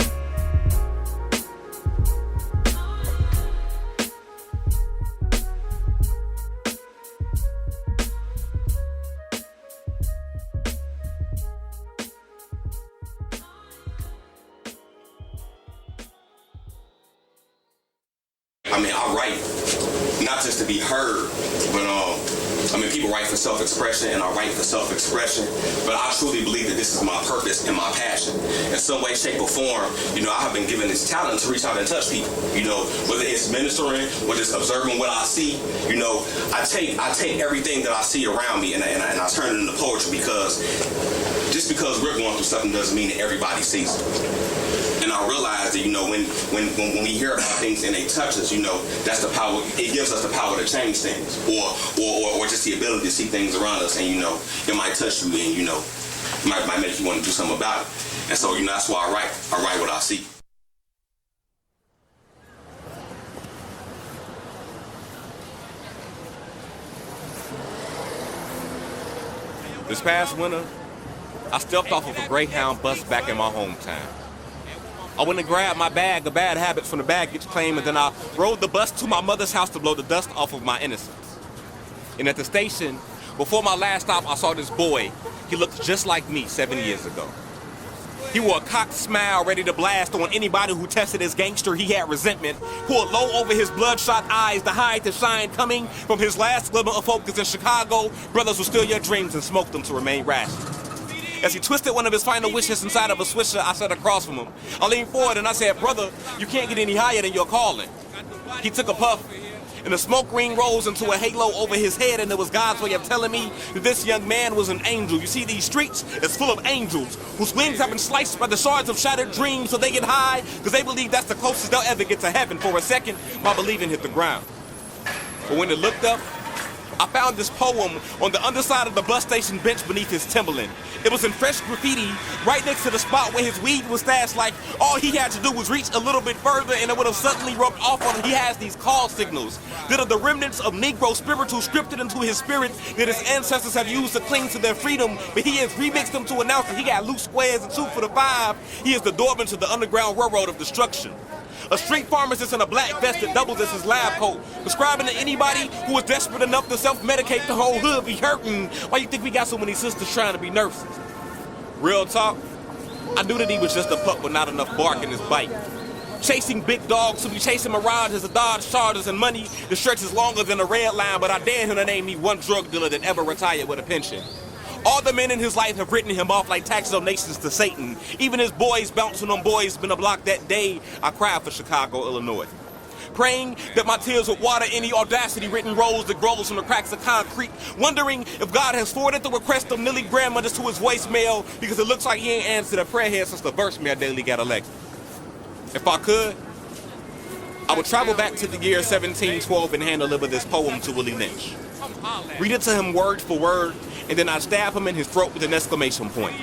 I write not just to be heard, but people write for self-expression, and I write for self-expression, but I truly believe that this is my purpose and my passion. In some way, shape, or form, I have been given this talent to reach out and touch people, whether it's ministering, whether it's observing what I see, I take everything that I see around me and I turn it into poetry, because just because we're going through something doesn't mean that everybody sees it. And I realize that, when we hear about things and they touch us, that's the power. It gives us the power to change things, or just the ability to see things around us, and it might touch you, and it might make you want to do something about it. And so, that's why I write. I write what I see. This past winter, I stepped off of a Greyhound bus back in my hometown. I went and grabbed my bag of bad habits from the baggage claim, and then I rode the bus to my mother's house to blow the dust off of my innocence. And at the station, before my last stop, I saw this boy. He looked just like me 7 years ago. He wore a cocked smile, ready to blast on anybody who tested his gangster. He had resentment, pulled low over his bloodshot eyes to hide the shine coming from his last glimmer of focus in Chicago. Brothers will steal your dreams and smoke them to remain rational. As he twisted one of his final wishes inside of a swisher, I sat across from him. I leaned forward and I said, "Brother, you can't get any higher than your calling." He took a puff, and the smoke ring rose into a halo over his head, and it was God's way of telling me that this young man was an angel. You see, these streets is full of angels whose wings have been sliced by the shards of shattered dreams, so they get high because they believe that's the closest they'll ever get to heaven. For a second, my believing hit the ground. But when it looked up, I found this poem on the underside of the bus station bench beneath his Timberland. It was in fresh graffiti right next to the spot where his weed was stashed, like all he had to do was reach a little bit further and it would have suddenly rubbed off on him. He has these call signals that are the remnants of Negro spiritual scripted into his spirit that his ancestors have used to cling to their freedom, but he has remixed them to announce that he got loose squares and 2 for the 5. He is the doorman to the Underground Railroad of destruction. A street pharmacist in a black vest that doubles as his lab coat, prescribing to anybody who is desperate enough to self-medicate. The whole hood be hurting. Why you think we got so many sisters trying to be nurses? Real talk, I knew that he was just a pup with not enough bark in his bite. Chasing big dogs who be chasing mirages of Dodge Chargers and money that stretches longer than a red line, but I dare him to name me one drug dealer that ever retired with a pension. All the men in his life have written him off like tax donations to Satan. Even his boys bouncing on boys been a block that day. I cried for Chicago, Illinois. Praying that my tears would water any audacity written rose that grows from the cracks of concrete. Wondering if God has forwarded the request of Millie grandmothers to his voicemail, because it looks like he ain't answered a prayer here since the verse me I daily got elected. If I could, I would travel back to the year 1712 and hand deliver this poem to Willie Lynch. Read it to him word for word, and then I'd stab him in his throat with an exclamation point.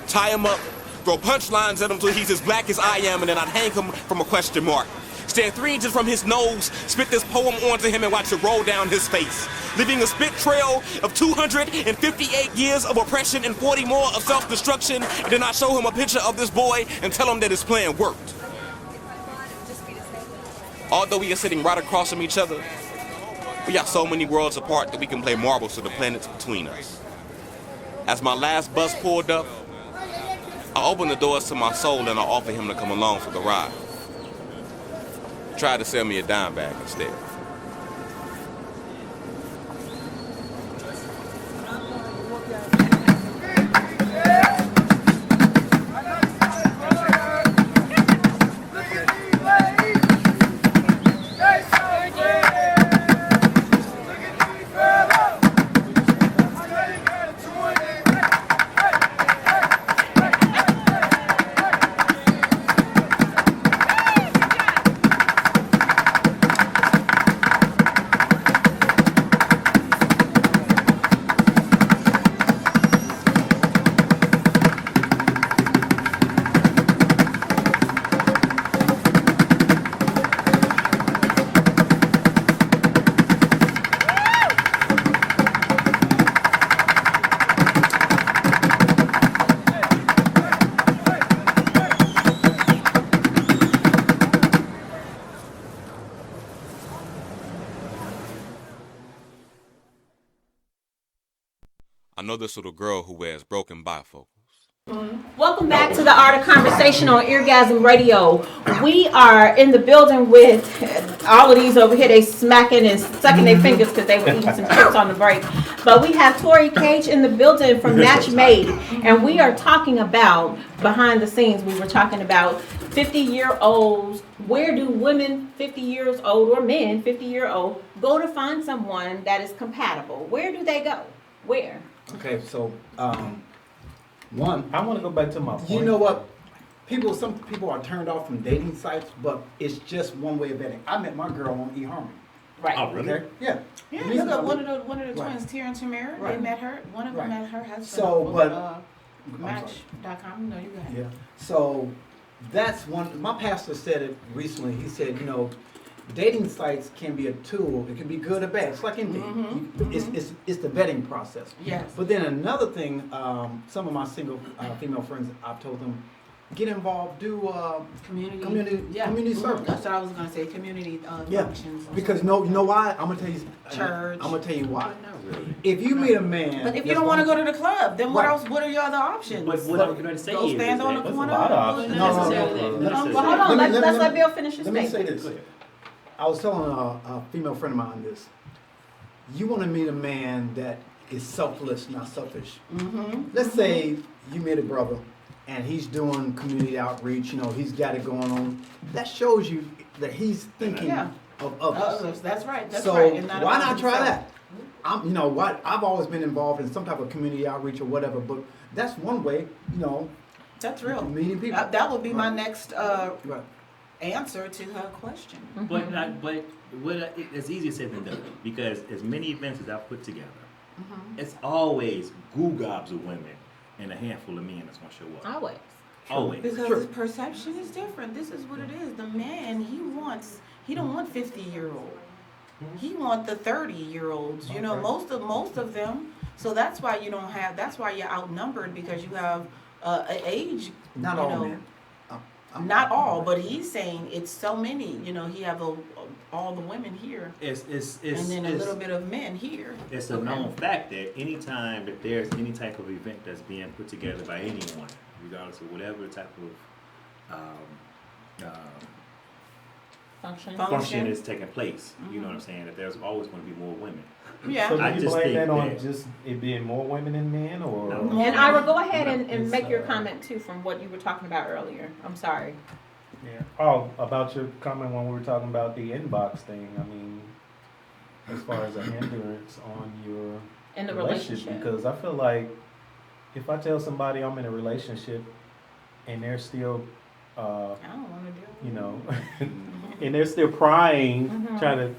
Tie him up, throw punchlines at him till he's as black as I am, and then I'd hang him from a question mark. Stand 3 inches from his nose, spit this poem onto him and watch it roll down his face, leaving a spit trail of 258 years of oppression and 40 more of self-destruction, and then I show him a picture of this boy and tell him that his plan worked. Although we are sitting right across from each other, We are so many worlds apart that we can play marbles to the planets between us. As my last bus pulled up, I opened the doors to my soul and I offered him to come along for the ride. He tried to sell me a dime bag instead. I know this little girl who wears broken bifocals. Welcome back to the Art of Conversation on Eargasm Radio. We are in the building with all of these over here. They smacking and sucking their fingers because they were eating some chips on the break. But we have Tori Cage in the building from Natch Made, and we are talking about behind the scenes. We were talking about 50-year-olds. Where do women 50 years old or men 50-year-old go to find someone that is compatible? Where do they go? Where? Okay, so one, I want to go back to my point. you know what? Some people are turned off from dating sites, but it's just one way of vetting. I met my girl on eHarmony. Right. Oh, really? Okay? Yeah. Yeah, These look are- at one of the Right. twins, Tara and Tamara. They Right. met her. One of them Right. met her husband. So, on, but- I'm Match.com. No, you go ahead. Yeah. So that's one. My pastor said it recently. He said, dating sites can be a tool. It can be good or bad. It's like anything. It's the vetting process. Yes. But then another thing, some of my single female friends, I've told them, get involved, do Community service. That's what I was gonna say. Community Yeah. functions. Because you know why? I'm gonna tell you. Church. I'm gonna tell you why. Not really. If you meet a man, But if you that's don't want to one- go to the club, then what Right. else? What are your other options? But what I'm going to say Go is stand on the that- corner. a lot of of options. No, no, Necessarily no, that. no. Well, Necessarily. hold on. Let me- Let's let Bill finish his Let me say statement. this. Go ahead. I was telling a female friend of mine this. You want to meet a man that is selfless, not selfish. Let's say you meet a brother and he's doing community outreach, he's got it going on. That shows you that he's thinking Yeah. of others. That's right. That's So right. And why about not try himself. that? I've always been involved in some type of community outreach or whatever, but that's one way, That's real. meeting people. That would be my next Right. answer to her question. But it's easier said than done because as many events as I've put together, it's always gobs of women and a handful of men that's gonna show up. Always. Always. Because Sure. his perception is different. This is what it is. The man, he don't want 50-year-old. He want the 30-year-olds. Most of them. So that's why that's why you're outnumbered, because you have an age. Not all men. Not all, but he's saying it's so many. He have all the women here, It's and then a little bit of men here. It's a known fact that anytime that there's any type of event that's being put together by anyone, regardless of whatever type of function is taking place, you know what I'm saying, that there's always going to be more women. Yeah. So do I you just blame think that on that- just it being more women than men, or? No. And Ira, go ahead and It's, make your comment too from what you were talking about earlier. I'm sorry. Yeah. Oh, about your comment when we were talking about the inbox thing. I mean, as far as a hindrance on your In the relationship. because I feel like if I tell somebody I'm in a relationship and they're still, I don't want to do it. and they're still prying, trying to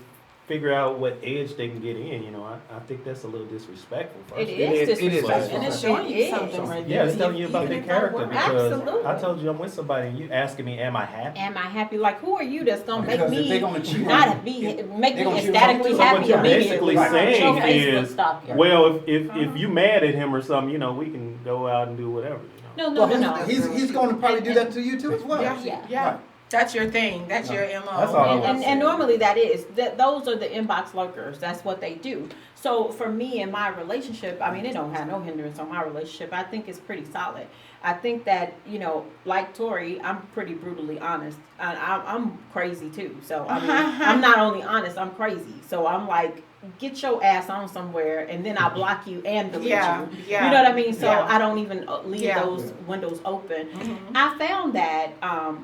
figure out what edge they can get in, I think that's a little disrespectful. It First. is It is disrespectful. And it's So- showing It you is. something right Yeah, there. it's telling you about Even their if I character were- because Absolutely. I told you I'm with somebody and you asking me, am I happy? Am I happy? Like, who are you that's gonna make Because if me they're gonna cheat on not you, be they're make me gonna cheat on ecstatically you. So happy what you're basically immediately? saying Your Facebook is, stalk you. well, if you mad at him or something, we can go out and do whatever. No. He's going to probably do that to you too as well. Yeah. Yeah. Yeah. Right. That's your thing. That's your MO. That's all. And normally those are the inbox lurkers. That's what they do. So for me and my relationship, I mean, it don't have no hindrance on my relationship. I think it's pretty solid. I think that, like Tori, I'm pretty brutally honest. I'm crazy too. So I mean, I'm not only honest, I'm crazy. So I'm like, get your ass on somewhere, and then I'll block you and delete you. Yeah. You know what I mean? So Yeah. I don't even leave those windows open. Mm-hmm. I found that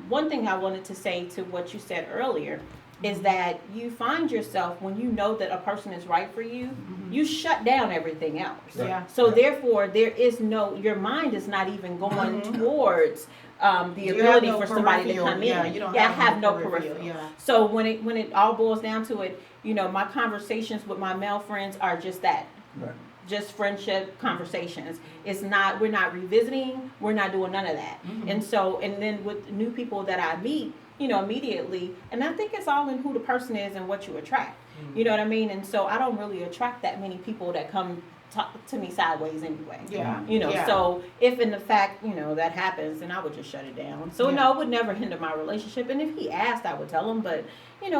one thing I wanted to say to what you said earlier is that you find yourself, when you know that a person is right for you, you shut down everything else. Yeah. So therefore, your mind is not even going towards the ability for somebody to come in. Yeah, you don't I have no peripheral. Yeah. So when it all boils down to it, my conversations with my male friends are just that. Right. Just friendship conversations. We're not revisiting, we're not doing none of that. And then with new people that I meet, immediately, and I think it's all in who the person is and what you attract. You know what I mean? And so I don't really attract that many people that come talk to me sideways anyway. Yeah. So if in the fact, that happens, then I would just shut it down. So no, it would never hinder my relationship. And if he asked, I would tell him, but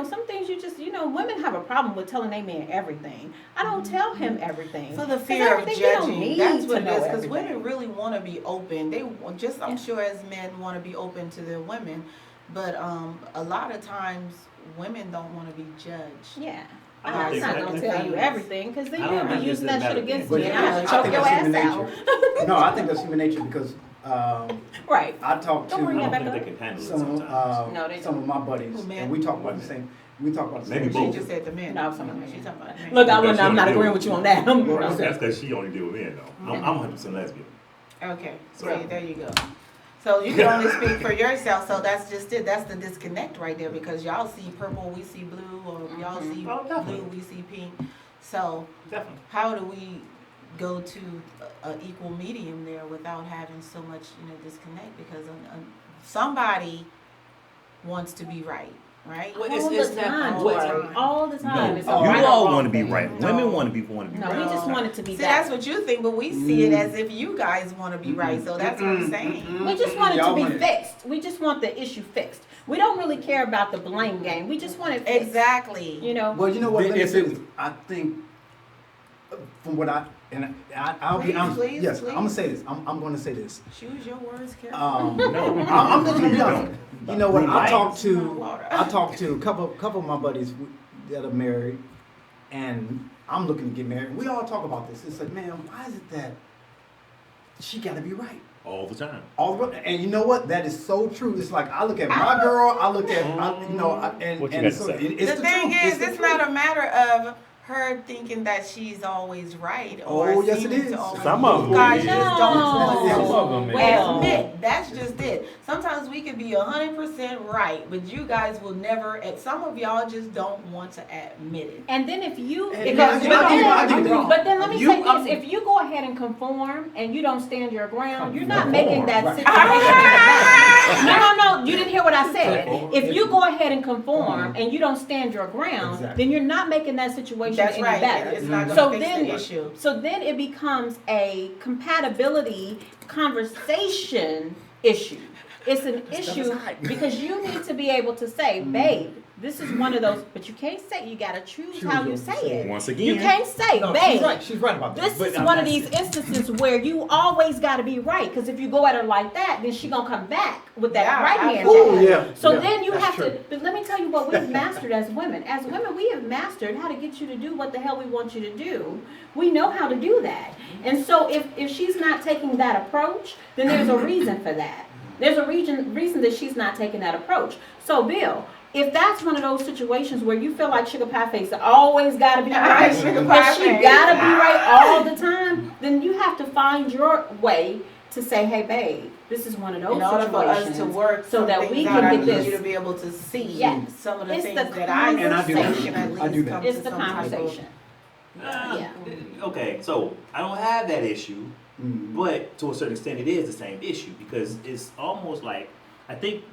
some things you just, women have a problem with telling a man everything. I don't tell him everything. For the fear of judging. That's what it is, because everything. women really want to be open. They just, I'm sure as men want to be open to their women, but a lot of times women don't want to be judged. Yeah. I I'm don't not think gonna so. tell you everything, because then I don't you'll be think using it's that shit that against But me, and I I'll think choke your that's human ass out. nature. No, I think that's human nature because Right. I talked Don't bring I that to don't back think up. they can handle it some sometimes. No, they some of my buddies, Who, men? and we talk about the same. We talk about the Maybe same. both. She just said the men. No, I'm talking about She's talking about men. Look, Because I'm not she agreeing don't with you do on that. That's because she only deal with men, though. I'm 100% lesbian. Okay, so Right. there you go. So you can only speak for yourself, so that's just it. That's the disconnect right there, because y'all see purple, we see blue, or y'all see Oh, definitely. blue, we see pink. So Definitely. how do we go to an equal medium there without having so much, disconnect? Because somebody wants to be right, right? Well, All the time, all the time. It's You all right or all wrong want to be thing. right. Women want to be No, we right. just want it to be See, that. that's what you think, but we see it as if you guys want to be right. So that's what I'm saying. We just want it to Y'all be want it. fixed. We just want the issue fixed. We don't really care about the blame game. We just want it fixed. Exactly. Well, you know what? Let me If say it- this. I think from what I'll be honest. Please, yes, please. I'm gonna say this. I'm gonna say this. Choose your words carefully. No. I'm just gonna be honest. You know what? I Right. talked to a couple of my buddies that are married, and I'm looking to get married. We all talk about this. It's like, man, why is it that she got to be right All the time. all the way? And you know what? That is so true. It's like I look at my girl. I look at and What you and got to so say? it's The thing truth. is, the it's truth. not a matter of her thinking that she's always right. Or Oh, yes, it seeming is. to always- Some of You them guys is. just No. don't Some of them Well- admit. That's just it. Sometimes we can be 100% right, but you guys will never. And some of y'all just don't want to admit it. And then if you, And because, I get it wrong. but then let me You- say this: I'm- if you go ahead and conform and you don't stand your ground, you're not Conform, making that right. situation better. No, you didn't hear what I said. If you go ahead and conform and you don't stand your ground, Exactly. then you're not making that situation That's any right. better. It's not So going to fix then- the issue. So then it becomes a compatibility conversation issue. It's an issue because you need to be able to say, babe, this is one of those, but you can't say, you gotta choose how you say it. Once You again, can't say, No, babe, she's right about that. this is one of these instances where you always gotta be right, because if you go at her like that, then she gonna come back with that Yeah, right hand. absolutely. jab. yeah. So yeah, then you that's have true. to, but let me tell you what we've mastered as women. As women, we have mastered how to get you to do what the hell we want you to do. We know how to do that. And so if she's not taking that approach, then there's a reason for that. There's a reason that she's not taking that approach. So Bill, if that's one of those situations where you feel like Sugar Pie Face always gotta be right, Sugar Pie if she Face. gotta be right all the time, then you have to find your way to say, hey babe, this is one of those In order for us situations. to work so some that things we out, can I get need this. you to be able to see Yes. some of the It's things the that I And I do that. conversation at least I do that. come It's to the some type of- conversation. Yeah. Okay, so I don't have that issue, Mhm. but to a certain extent, it is the same issue because it's almost like I think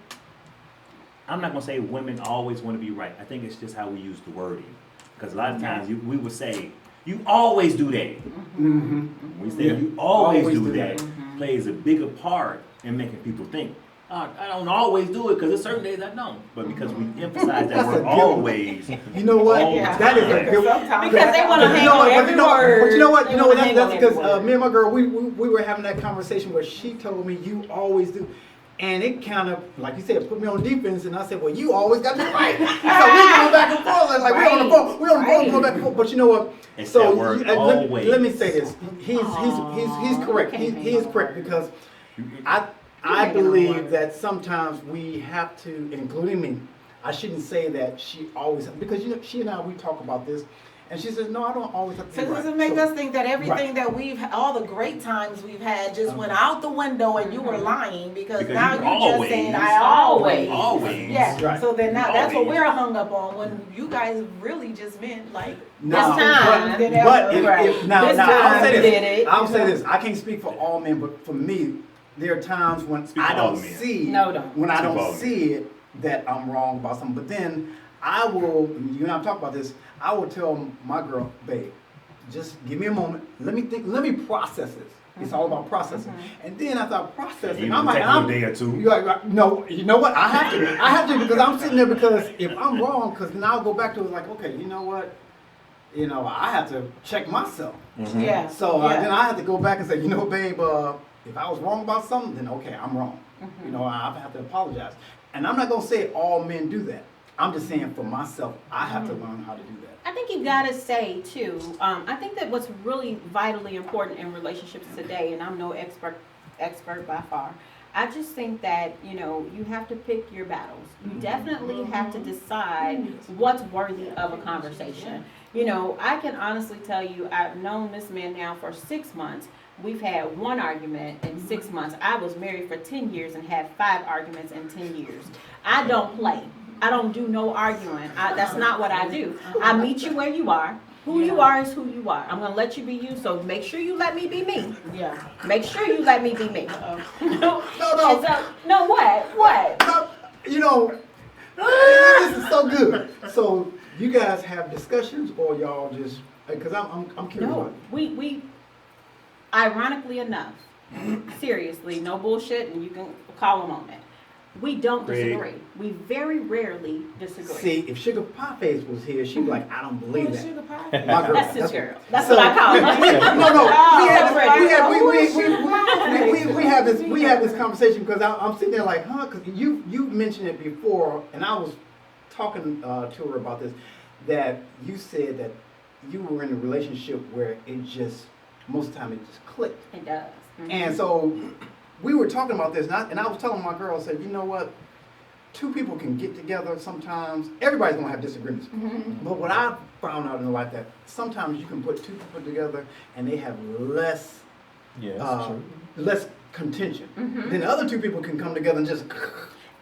I'm not gonna say women always want to be right. I think it's just how we use the wording because a lot of times we would say you always do that. Mhm. We say Yeah. you always do do that plays a bigger part in making people think, I don't always do it because there's certain days I don't. But because we emphasize that That's a we're good- always. You know what? Yeah. That is a good. Because they want to hang on But every you know, word. but you know what? They You know wanna what? hang That's on because every word. me and my girl, we were having that conversation where she told me you always do. And it kind of, like you said, put me on defense, and I said, well, you always got me right. So we going back and forth, and like we on the phone, going back and forth. But you know what? It's So that word always. let me say this. He's correct. He is correct because I believe that sometimes we have to, including me. I shouldn't say that she always, because you know she and I, we talk about this, and she says, no, I don't always have to be So right. does it make us think that Right. everything that all the great times we've had just went out the window and you were lying because now you you just always- saying I always. Always. Yeah, Right. so then now that's what Always. we're hung up on when you guys really just meant like No, This time. but Right. now This I'll time say did this. it. I'll say this. I can't speak for all men, but for me, there are times when Speak I for all don't men. see No, don't. when I Speak for all don't men. see it that I'm wrong about something. But then I will. You and I talk about this. I will tell my girl, babe, just give me a moment. Let me think. Let me process this. It's all about processing. And then after I process it, Even I'm if it like, takes a day or two. You're right. No, you know what? I have to because I'm sitting there because if I'm wrong, because then I'll go back to it like, okay, you know what? You know, I have to check myself. yeah. So yeah. then I have to go back and say, you know, babe, if I was wrong about something, then okay, I'm wrong. You know, I have to apologize. And I'm not gonna say all men do that. I'm just saying for myself, I have to learn how to do that. I think you gotta say too. I think that what's really vitally important in relationships today, and I'm no expert by far. I just think that you have to pick your battles. You definitely have to decide what's worthy of a conversation. I can honestly tell you, I've known this man now for 6 months. We've had one argument in 6 months. I was married for 10 years and had 5 arguments in 10 years. I don't play. I don't do no arguing. That's not what I do. I meet you where you are. Who you are is who you are. I'm going to let you be you, so make sure you let me be me. Yeah. Make sure you let me be me. No. No, what? You know, this is so good. So you guys have discussions, or y'all just because I'm curious. No, about it. we ironically enough, seriously, no bullshit, and you can call them on it. We don't Great. disagree. We very rarely disagree. See, if Sugar Pie Face was here, she'd be like, I don't believe that. Sugar pie? My girl. That's his girl. That's So- what I call her. No. Oh, We have this conversation because I'm sitting there like, huh? Because you mentioned it before, and I was talking to her about this. That you said that you were in a relationship where it just most of the time it just clicked, It does. and so we were talking about this, and I was telling my girl, I said, you know what? 2 people can get together sometimes. Everybody's gonna have disagreements. But what I've found out in life that sometimes you can put 2 people together and they have less less contention. Then the other 2 people can come together and just.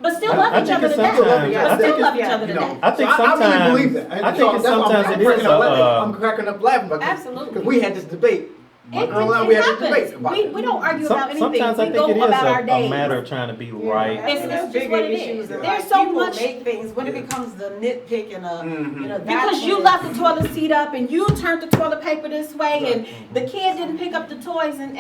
But still I love each think other it's to death. sometimes- But still love each Yeah, other to You know, death. I think so I really sometimes- believe that. And I think so it's that's why sometimes I'm it is cracking up laughing. a, I'm cracking up laughing about this. Absolutely. Because we had this debate. My It girl and I, we had this happens. debate about it. We don't argue about anything. Sometimes I We think go it is about our a days. matter of trying to be right. It's That's just what it issues. is. And There's like, so people much. make things when it becomes the nitpick and that's Because you when- left the toilet seat up and you turned the toilet paper this way and the kid didn't pick up the toys and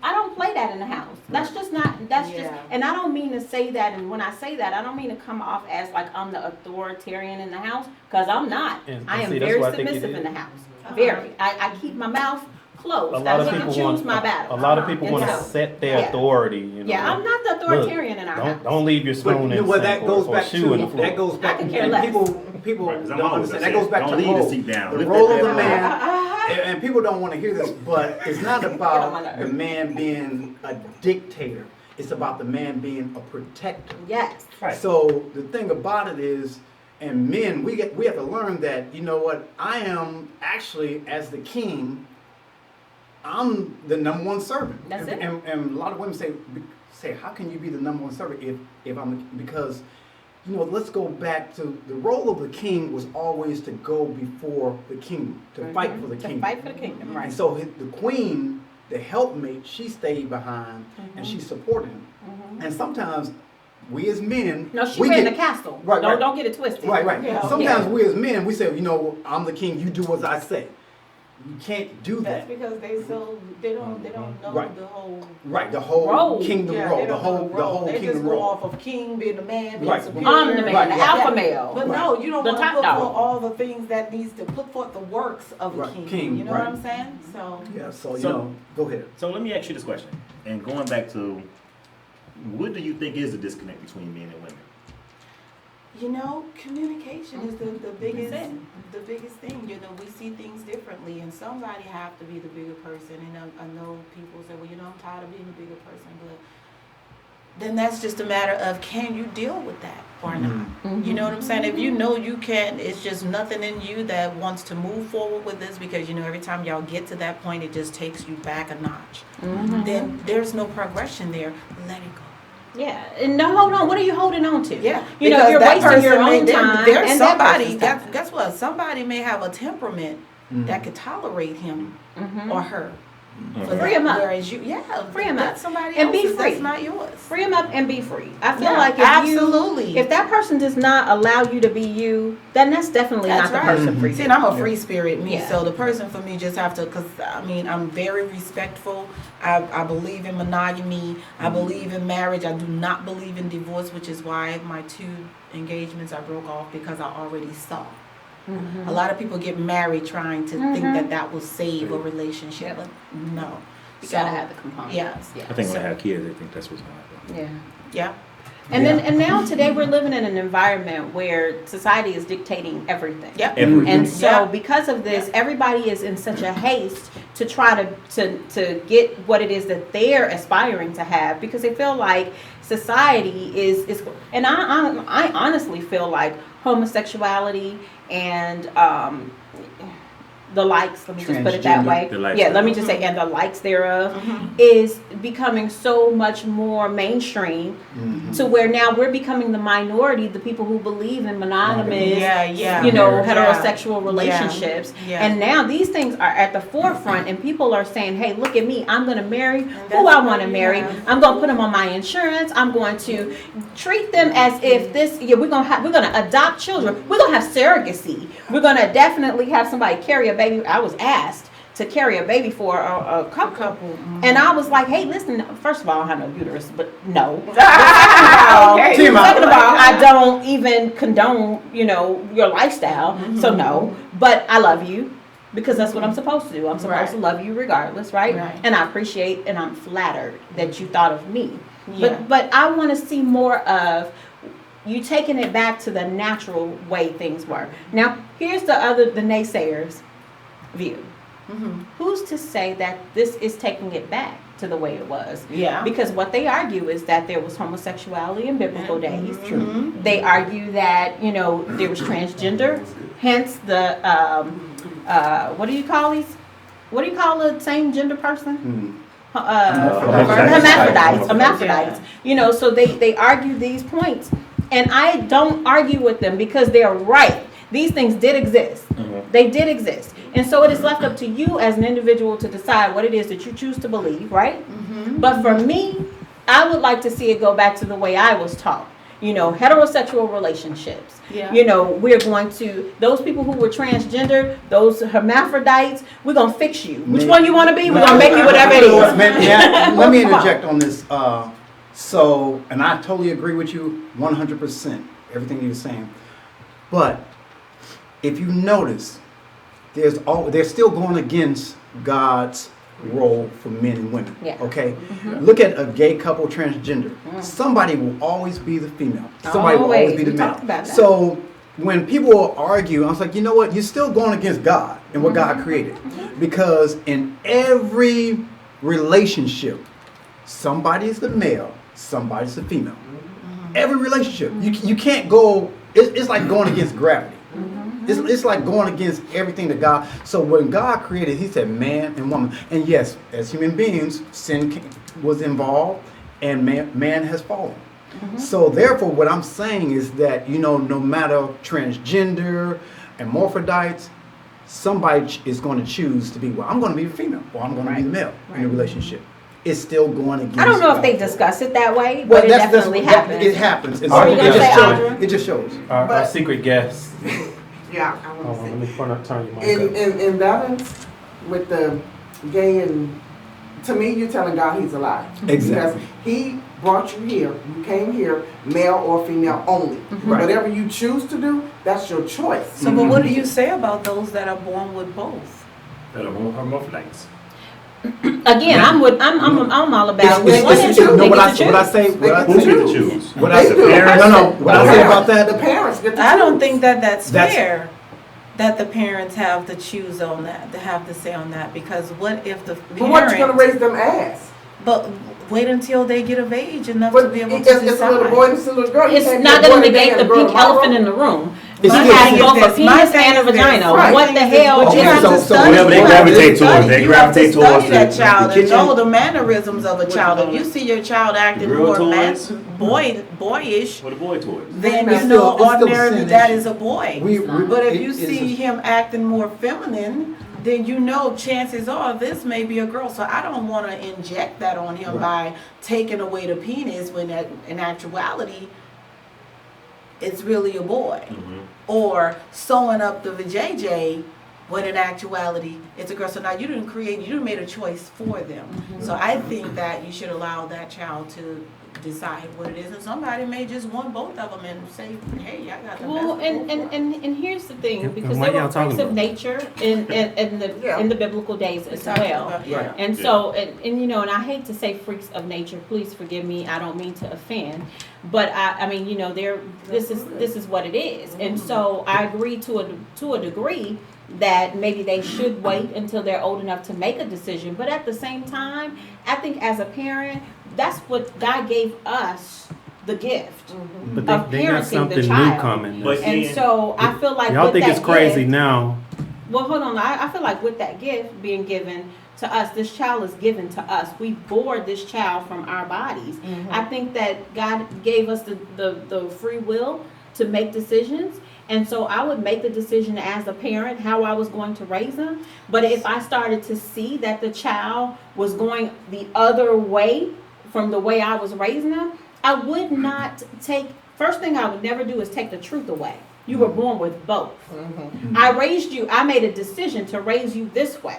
I don't play that in the house. That's just not, just, and I don't mean to say that, and when I say that, I don't mean to come off as like I'm the authoritarian in the house, because I'm not. And I am see, that's very what I think it submissive is. in the house. Very. I keep my mouth closed. A lot I of pick and people choose want my battle. a lot of people And want to so- set their Yeah. authority. You know, Yeah, I'm not the authoritarian in our house. don't leave your But spoon you in know the what? sink That goes or back shoe in the to floor. that goes back. I could care and less. people Right, 'cause I'm don't always understand. That upset. goes back Don't to leave the the role. seat down. The Lift role that of the bad man. And people don't want to hear this, but it's not about my nerves. the man being a dictator. It's about the man being a protector. Yes. Right. So the thing about it is, and men, we have to learn that, you know what, I am actually, as the king, I'm the number 1 servant. That's it. And a lot of women say, how can you be the number 1 servant if I'm, because, you know, let's go back to the role of the king was always to go before the kingdom, to fight for the To kingdom. fight for the kingdom, right. And so the queen, the helpmate, she stayed behind and she supported him. And sometimes we as men, No, she we ran get- the castle. Right, right. Don't get it twisted. Right. Yeah. Sometimes we as men, we say, you know, I'm the king, you do as I say. You can't do That's that. because they don't know Right. the whole Right, the whole Role. kingdom yeah, role, they the don't know whole role. They kingdom just go role. off of king being the man, being Right. superior. I'm the man, Right, the yeah. alpha male. But no, you don't The want to top put dog. forth all the things that needs to put forth the works of a Right, king. You know right. what I'm saying? So Yeah, so you So- know, go ahead. So let me ask you this question. And going back to, what do you think is the disconnect between men and women? you know, communication is the biggest That's it. the biggest thing. You know, we see things differently, and somebody have to be the bigger person. And I know people say, well, you know, I'm tired of being the bigger person, but then that's just a matter of can you deal with that or not? You know what I'm saying? If you know you can, it's just nothing in you that wants to move forward with this because, you know, every time y'all get to that point, it just takes you back a notch. Then there's no progression there. Let it go. Yeah, and no, hold on. What are you holding on to? Yeah, you know, because you're that wasting your person may- own there- time. There's and that somebody. person's time. Guess what? Somebody may have a temperament that could tolerate him or her. For Free that. 'em up. Whereas you, Free 'em that's up. somebody And be else's. free. That's not yours. Free them up and be free. I feel Yeah, like if absolutely. if that person does not allow you to be you, then that's definitely That's not the right. person for you. See, and I'm a free spirit, me. Yeah. So the person for me just have to, because I mean, I'm very respectful. I believe in monogamy. I believe in marriage. I do not believe in divorce, which is why my 2 engagements I broke off because I already saw. A lot of people get married trying to think that will save a relationship, but no. You gotta have the components. Yeah. I think when I have kids, I think that's what's going to happen. Yeah. Yeah. And then and now today we're living in an environment where society is dictating everything. Yep. Everything. And so Yeah. because of this, everybody is in such a haste to try to get what it is that they're aspiring to have because they feel like society is and I honestly feel like homosexuality and the likes, let me just put it that Transgender. way. The likes Yeah, let me thereof. just say, and the likes thereof is becoming so much more mainstream to where now we're becoming the minority, the people who believe in monogamous, Yeah. you know, Marriage. heterosexual relationships. Yeah. And now these things are at the forefront and people are saying, hey, look at me, I'm going to marry who that's I what want to you marry. have. I'm going to put them on my insurance. I'm going to treat them as if we're going to adopt children. We're going to have surrogacy. We're going to definitely have somebody carry a baby. I was asked to carry a baby for a couple. And I was like, hey, listen, first of all, I have no uterus, but no. Second of all, I don't even condone, you know, your lifestyle. So no, but I love you because that's what I'm supposed to do. I'm supposed to love you regardless, right? And I appreciate and I'm flattered that you thought of me. Yeah. But I want to see more of you taking it back to the natural way things were. Now, here's the naysayers' view. Who's to say that this is taking it back to the way it was? Yeah. Because what they argue is that there was homosexuality in biblical days. They argue that, you know, there was transgender, hence the, what do you call these? What do you call a same gender person? Hermaphrodites. You know, so they argue these points. And I don't argue with them because they're right. These things did exist. They did exist. And so it is left up to you as an individual to decide what it is that you choose to believe, right? But for me, I would like to see it go back to the way I was taught. You know, heterosexual relationships. Yeah. You know, we're going to, those people who were transgender, those hermaphrodites, we're going to fix you. Which one you want to be? We're going to make you whatever it is. Let me interject on this. So, and I totally agree with you 100%, everything you're saying. But if you notice, they're still going against God's role for men and women. Yeah. Okay? Look at a gay couple transgender. Somebody will always be the female. Somebody will always be the We male. talked about that. So when people will argue, I was like, you know what? You're still going against God and what God created. Because in every relationship, somebody's the male, somebody's the female. Every relationship. You can't go, it's like going against gravity. It's like going against everything that God. So when God created, He said man and woman. And yes, as human beings, sin was involved, and man has fallen. So therefore, what I'm saying is that, you know, no matter transgender, hermaphrodites, somebody is going to choose to be, well, I'm going to be the female, or I'm going to be the male in a relationship. It's still going against. I don't know if they God. discuss it that way, Well, but it definitely happens. It happens. And What so were you gonna say, Audra? it just shows. Our secret guest. Yeah, I Hold want on, to let me turn your mic say. up. In balance, with the gay and, to me, you're telling God he's a lie. Exactly. Because he brought you here. You came here, male or female only. Right. Whatever you choose to do, that's your choice. So, but what do you say about those that are born with both? That are hermaphrodites. Again, I'm all about It's- one and two. no, They what get I to what I choose. say, what I Who get to say, choose? what I They say, do. what I say about that. The parents get to I don't choose. think that that's That's- fair. That the parents have to choose on that, to have to say on that, because what if the But what you gonna parent? raise them as? But wait until they get of age enough But to be able it's to a little decide. boy and it's a little girl. You It's can't not be a going boy to today negate and the a girl pink tomorrow. elephant in the room. It's You still- have both a My penis thing and a is this. vagina. Right. What the hell? Okay, You have so- to so study. whatever they You have to gravitate towards, study. they You have to gravitate study towards that the child and kitchen. know the mannerisms of a child. If you see your child acting Girl more toys. boyish, What a boy toys. then It's you still- know it's still a ordinarily sin that issue. is a boy. We- But if it you is see him acting more feminine, then you know chances are this may be a girl. So I don't want to inject that on him by taking away the penis when in actuality it's really a boy. Or sewing up the vajayjay when in actuality it's a girl. So now you didn't made a choice for them. So I think that you should allow that child to decide what it is, and somebody may just want both of them and say, hey, I got the Well, best of both worlds. and here's the thing, And because what there were y'all talking freaks of about? nature in the biblical days as talking well. about- yeah. And so, and you know, and I hate to say freaks of nature. Please forgive me. I don't mean to offend, but I mean, you know, this is what it is. And so I agree to a degree that maybe they should wait until they're old enough to make a decision. But at the same time, I think as a parent, that's what God gave us, the gift But of they got parenting the something new child. coming. But And yeah. so I feel like Y'all with think that it's crazy gift, now. well, hold on. I feel like with that gift being given to us, this child is given to us. We bore this child from our bodies. I think that God gave us the free will to make decisions. And so I would make the decision as a parent how I was going to raise them. But if I started to see that the child was going the other way from the way I was raising them, I would not first thing I would never do is take the truth away. You were born with both. I raised you, I made a decision to raise you this way.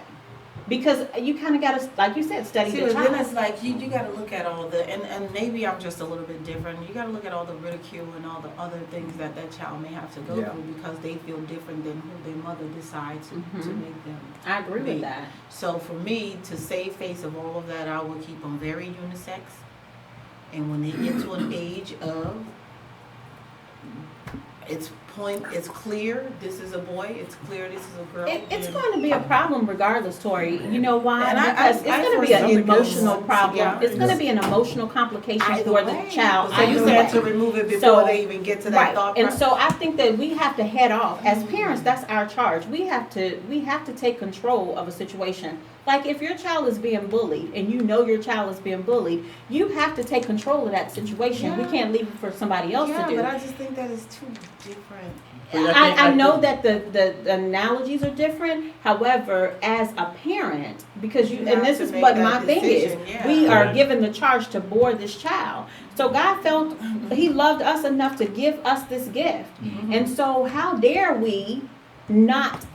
Because you kind of got to, like you said, study See, the but then child. it's like you got to look at all the, and maybe I'm just a little bit different. You got to look at all the ridicule and all the other things that child may have to go through because they feel different than who their mother decides to make them. I agree be. with that. So for me, to save face of all of that, I will keep them very unisex. And when they get to an age of, it's clear this is a boy, it's clear this is a girl. It's going to be a problem regardless, Tori. You know why? And Because it's going to be an foresee emotional because- problem. yeah. It's going to be an emotional complication for the child. So you either said way. to remove it before So- they even get to that Right, thought and process. so I think that we have to head off as parents. That's our charge. We have to take control of a situation. Like if your child is being bullied and you know your child is being bullied, you have to take control of that situation. We can't leave it for somebody else to do. But I just think that is too different. I know that the analogies are different. However, as a parent, because You and have this to is make what that my thing decision, is, yeah. we are Right. given the charge to bore this child. So God felt He loved us enough to give us this gift, and so how dare we not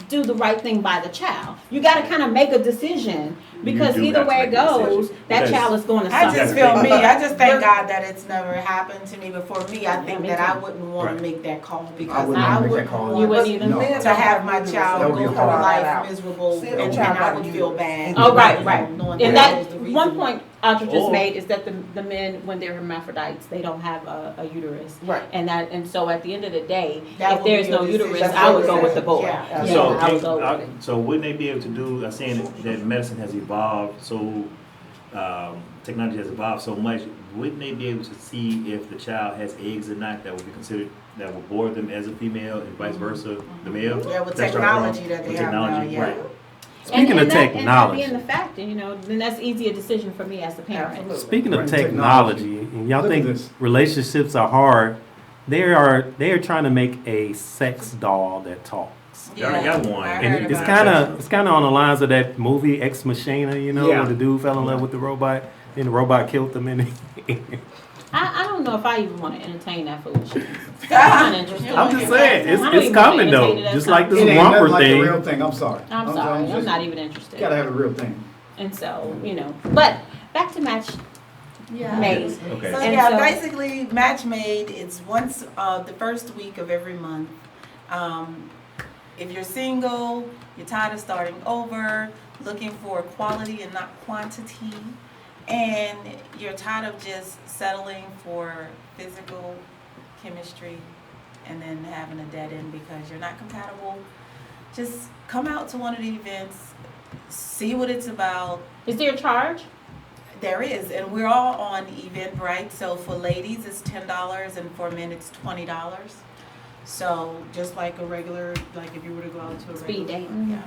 do the right thing by the child? You got to kind of make a decision because You do either have to way make it a decision. goes, that Because child is going to I suffer. just feel me. I just thank God that it's never happened to me. But for me, I think me that too. I wouldn't want Right. to make that call I because wouldn't I make that wouldn't call. want You wouldn't either? No. to have my That child would be go through hard. life miserable, See, the and child I got would you. feel bad. Oh, right. Knowing And that that was the reason. one point Audra just Oh. made is that the men, when they're hermaphrodites, they don't have a uterus. Right. And so at the end of the day, That if would be there's your no decision. uterus, That's I would your go with the boy. Yeah. Yeah, So, I would go with it. so wouldn't they be able to do, saying that medicine has evolved so, technology has evolved so much, wouldn't they be able to see if the child has eggs or not that would be considered, that would bore them as a female and vice versa, the male? Yeah, with That's right, technology wrong. that they With have now, technology, yeah. right. Speaking of that, and that technology. being the fact, and then that's easy a decision for me as a parent. Absolutely. Speaking of Right, technology, and y'all Look at think this. relationships are hard, they are trying to make a sex doll that talks. You already got one. I And heard it's about kind of on the lines of that movie Ex Machina, Yeah. where the dude fell in love with the robot, and the robot killed him. And I don't know if I even want to entertain that foolishness. I'm not interested. I'm just saying, I don't it's even coming wanna though. entertain it. Just like It this ain't nothing romper like the thing. real thing. I'm sorry. I'm sorry. I'm not even interested. Gotta have a real thing. And so, but back to match made. Okay. So And yeah, so- basically Match Made, it's once the first week of every month. If you're single, you're tired of starting over, looking for quality and not quantity, and you're tired of just settling for physical chemistry and then having a dead end because you're not compatible, just come out to one of the events, see what it's about. Is there a charge? There is, and we're all on Eventbrite. So for ladies, it's $10, and for men, it's $20. So just like a regular, like if you were to go out to a Speed regular, dating. yeah.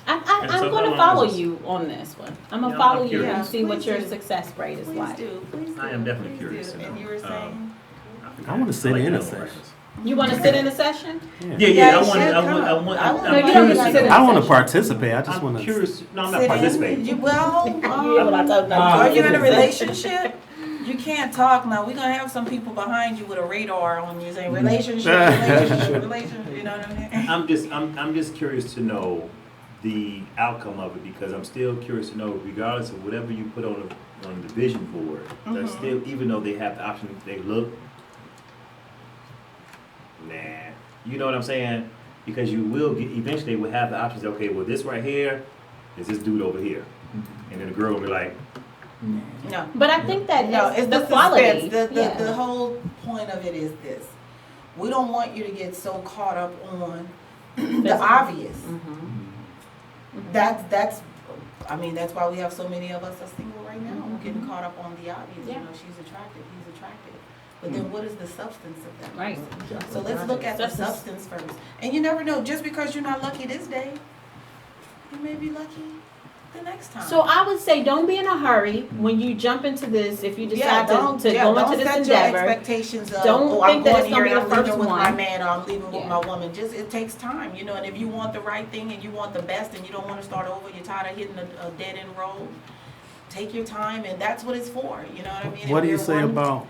I'm so going how to long follow is this? you on this one. I'm going to Yeah, I'm follow you curious. and see what Please your do. success rate is Please like. do, please do. I am definitely Please curious do. to know. And you were saying? I want to sit like in a other session. questions. You want to sit in a session? Yeah, Yeah, I you want, should I come. want, I want, I'm No, you don't curious need to to sit in know. I want to session. participate. I just want I'm to. curious. No, I'm not Sit in. participating. You, well, Yeah, what I told you. are you in a relationship? You can't talk now. We're gonna have some people behind you with a radar on you saying relationship. You know what I mean? I'm just curious to know the outcome of it because I'm still curious to know, regardless of whatever you put on the vision board, that's still, even though they have the option, they look, nah, you know what I'm saying? Because you will get, eventually will have the options. Okay, well this right here is this dude over here, and then the girl will be like, No. But I think that No, is it's the the quality. suspense. The Yeah. whole point of it is this. We don't want you to get so caught up on the Physical. obvious. Mhm. That's I mean, that's why we have so many of us are single right now. We're getting caught up on the obvious. Yeah. You know, she's attractive, he's attractive. But then what is the substance of that Right. person? So let's look at the substance first. And you never know, just because you're not lucky this day, you may be lucky the next time. So I would say don't be in a hurry when you jump into this. If you decide to go into this don't set your endeavor, expectations of, don't oh, think I'm that going it's gonna here be and the I'm leaving first with my one. man or I'm leaving with Yeah. my woman. Just, it takes time, you know, and if you want the right thing and you want the best and you don't want to start over, you're tired of hitting a dead end road, take your time, and that's what it's for, you know what I mean? What And do you we're say one- about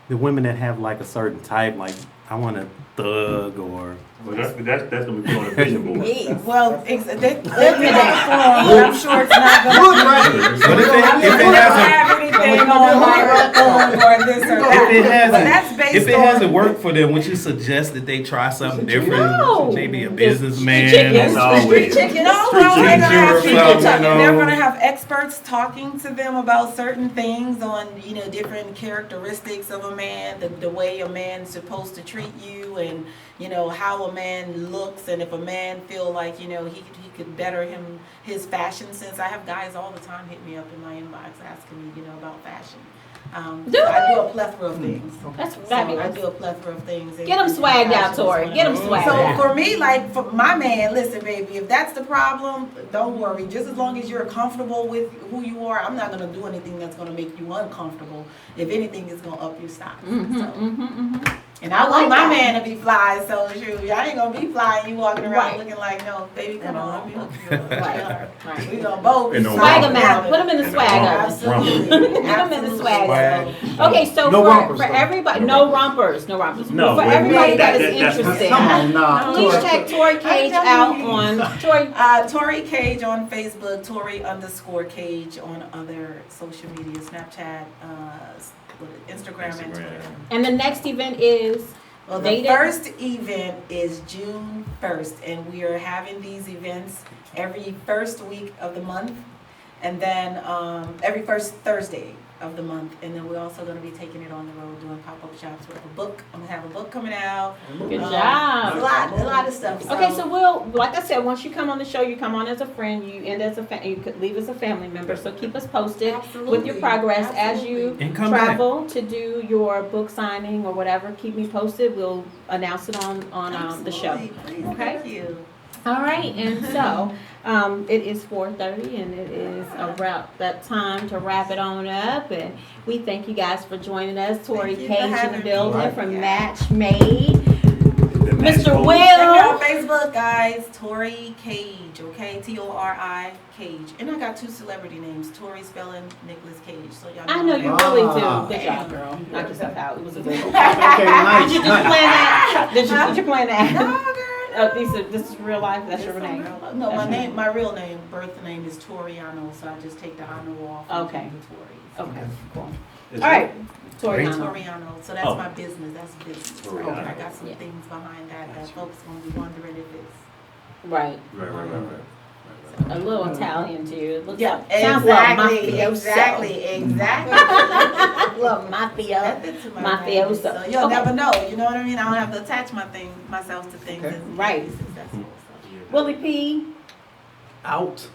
the women that have like a certain type, like I want a thug or well, that's gonna be put on the vision board. Well, they pick a form, but I'm sure it's not going to be. But if it don't have anything on my phone or this or that. If it hasn't, But that's based if it on- hasn't worked for them, would you suggest that they try something different? No. Maybe a Street businessman. chicken. That's always. Chicken. No, Street they're gonna have teacher or people something, you know. they're gonna have experts talking to them about certain things on, you know, different characteristics of a man, the way a man's supposed to treat you, and you know how a man looks, and if a man feel like, you know, he could better his fashion sense. I have guys all the time hit me up in my inbox asking me, you know, about fashion. Do I they? do a plethora of things. That's So I fabulous. do a plethora of things. Get them swagged out, Tori. Get them swagged So out. for me, like for my man, listen, baby, if that's the problem, don't worry. Just as long as you're comfortable with who you are, I'm not gonna do anything that's gonna make you uncomfortable. If anything, it's gonna up your style. So. And I want my man to be fly, so shoot, I ain't gonna be fly and you walking around Right. looking like, no, baby, come on, let me hook you up. Right. Right. We gonna both And no Swag wrong. them out. Put them in the And swag no up. wrong. Absolutely. Put them in the swag Swag. up. Okay, so No for rompers, though. everybody, no rompers, no rompers. No, For wait, everybody wait, that is that's- interested, Come on now. please check Tori Cage out on Tori. Tori Cage on Facebook, Tori_Cage on other social media, Snapchat, Instagram, and Twitter. And the next event is Well, the dated. first event is June 1st, and we are having these events every first week of the month, and then every first Thursday of the month, and then we're also going to be taking it on the road, doing pop-up shops with a book. I'm going to have a book coming out. Good A job. lot of stuff. Okay, so we'll, like I said, once you come on the show, you come on as a friend, you end as you could leave as a family member. So keep us posted with your Absolutely. progress as you And come travel to do your book signing or whatever. Keep me posted. We'll announce it on the show. Absolutely. Please, Okay. thank you. All right, and so it is 4:30, and it is that time to wrap it on up. And we thank you guys for joining us. Tori Thank you for Cage in the having me. building from Yeah. Match Made. The Mr. Check me Will. out on Facebook, guys. Tori Cage, okay? Tori Cage. And I got 2 celebrity names, Tori Spelling, Nicholas Cage. So y'all I know you Ah. really do. Good job, girl. Knock yourself out. It was a good. Okay, nice. Did you plan that? Did you plan that? No, girl. This is real life. That's your name. No, my real name, birth name is Toriano, so I just take the Ano off. and Okay. do the Tories. Okay, cool. Is All right, Toriano. Toriano. So that's Oh. my business. That's business. Toriano. Okay. I got some Yeah. things behind that folks gonna be wondering if it's. Right. Right. A little Italian too. It looks Yeah, like, sounds like exactly. Little mafia. That fits in my Mafioso. name. So you'll Okay. never know. You know what I mean? I don't have to attach myself to things. Okay. and Right. be successful. So. Willie P. Out.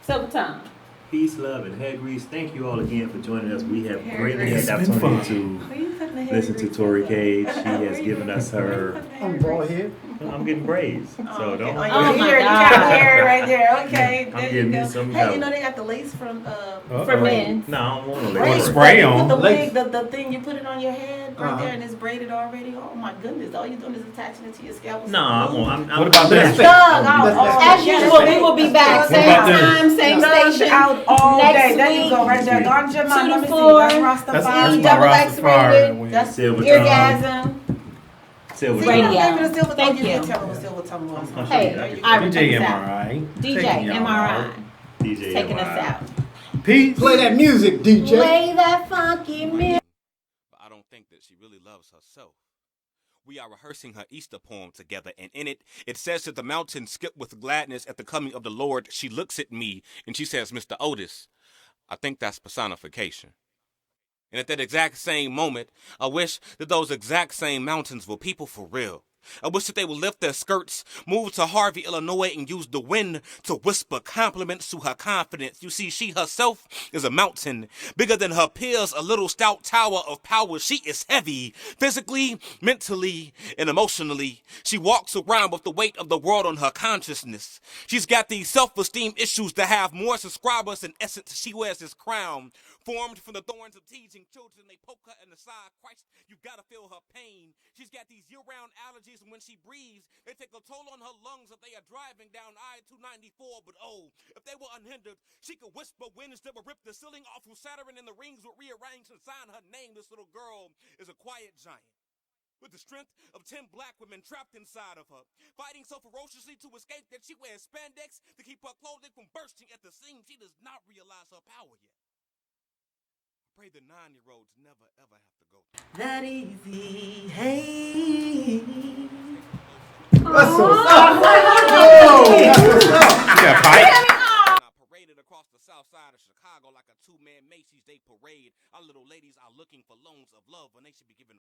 Silver Tongue. Peace, love, and hair grease. Thank you all again for joining us. We have Hair greatly grease. had the It's been opportunity fun. Where you putting the hair listen to grease Tori at? Cage. She Where has you given us putting- where you her. putting the hair I'm grease? bald head. I'm getting braids, so Okay. don't. Oh, Oh, you my hear it. You God. got the hair right there. Okay, I'm there getting you me go. some Hey, help. you know they got the lace from For men. No, I don't want to Right. lace. Spray You on. put the Lace. wig, the thing you put it on your head right Uh-huh. there, and it's braided already. Oh my goodness! All you're doing is attaching it to your scalp. No, I'm. What about That's that? Doug, As usual, we will be back What same about this? time, same station. out all Next day. There you week, go, right there. week. Ganja man, 2 let to me see. 4. That's That's Rastafari. my double Rastafari. X-rated. wing. That's Silver Eargasm. Silver See, Radio. you gave me the silver Thank tongue. You you. didn't tell me what silver tongue was. I'm Hey, sure you Ira, DJ take us out. MRI. DJ Taking y'all MRI. out. DJ Taking us MRI. out. Peace. Play that music, DJ. Play that funky music. But I don't think that she really loves herself. We are rehearsing her Easter poem together, and in it, it says that the mountains skip with gladness at the coming of the Lord. She looks at me, and she says, Mr. Otis, I think that's personification. And at that exact same moment, I wish that those exact same mountains were people for real. I wish that they would lift their skirts, move to Harvey, Illinois, and use the wind to whisper compliments to her confidence. You see, she herself is a mountain, bigger than her peers, a little stout tower of power. She is heavy, physically, mentally, and emotionally. She walks around with the weight of the world on her consciousness. She's got these self-esteem issues to have more subscribers. In essence, she wears this crown, formed from the thorns of teasing children. They poke her in the side. Christ, you gotta feel her pain. She's got these year-round allergies, and when she breathes, they take a toll on her lungs if they are driving down I-294. But oh, if they were unhindered, she could whisper winds that would rip the ceiling off who Saturn and the rings would rearrange and sign her name. This little girl is a quiet giant, with the strength of 10 black women trapped inside of her, fighting so ferociously to escape that she wears spandex to keep her clothing from bursting at the seams. She does not realize her power yet. Pray the 9-year-olds never ever have to go through That easy. Hey. That's what's up. Oh, that's what's up. Yeah, pipe. paraded across the south side of Chicago like a two-man Macy's Day Parade. Our little ladies are looking for loans of love when they should be given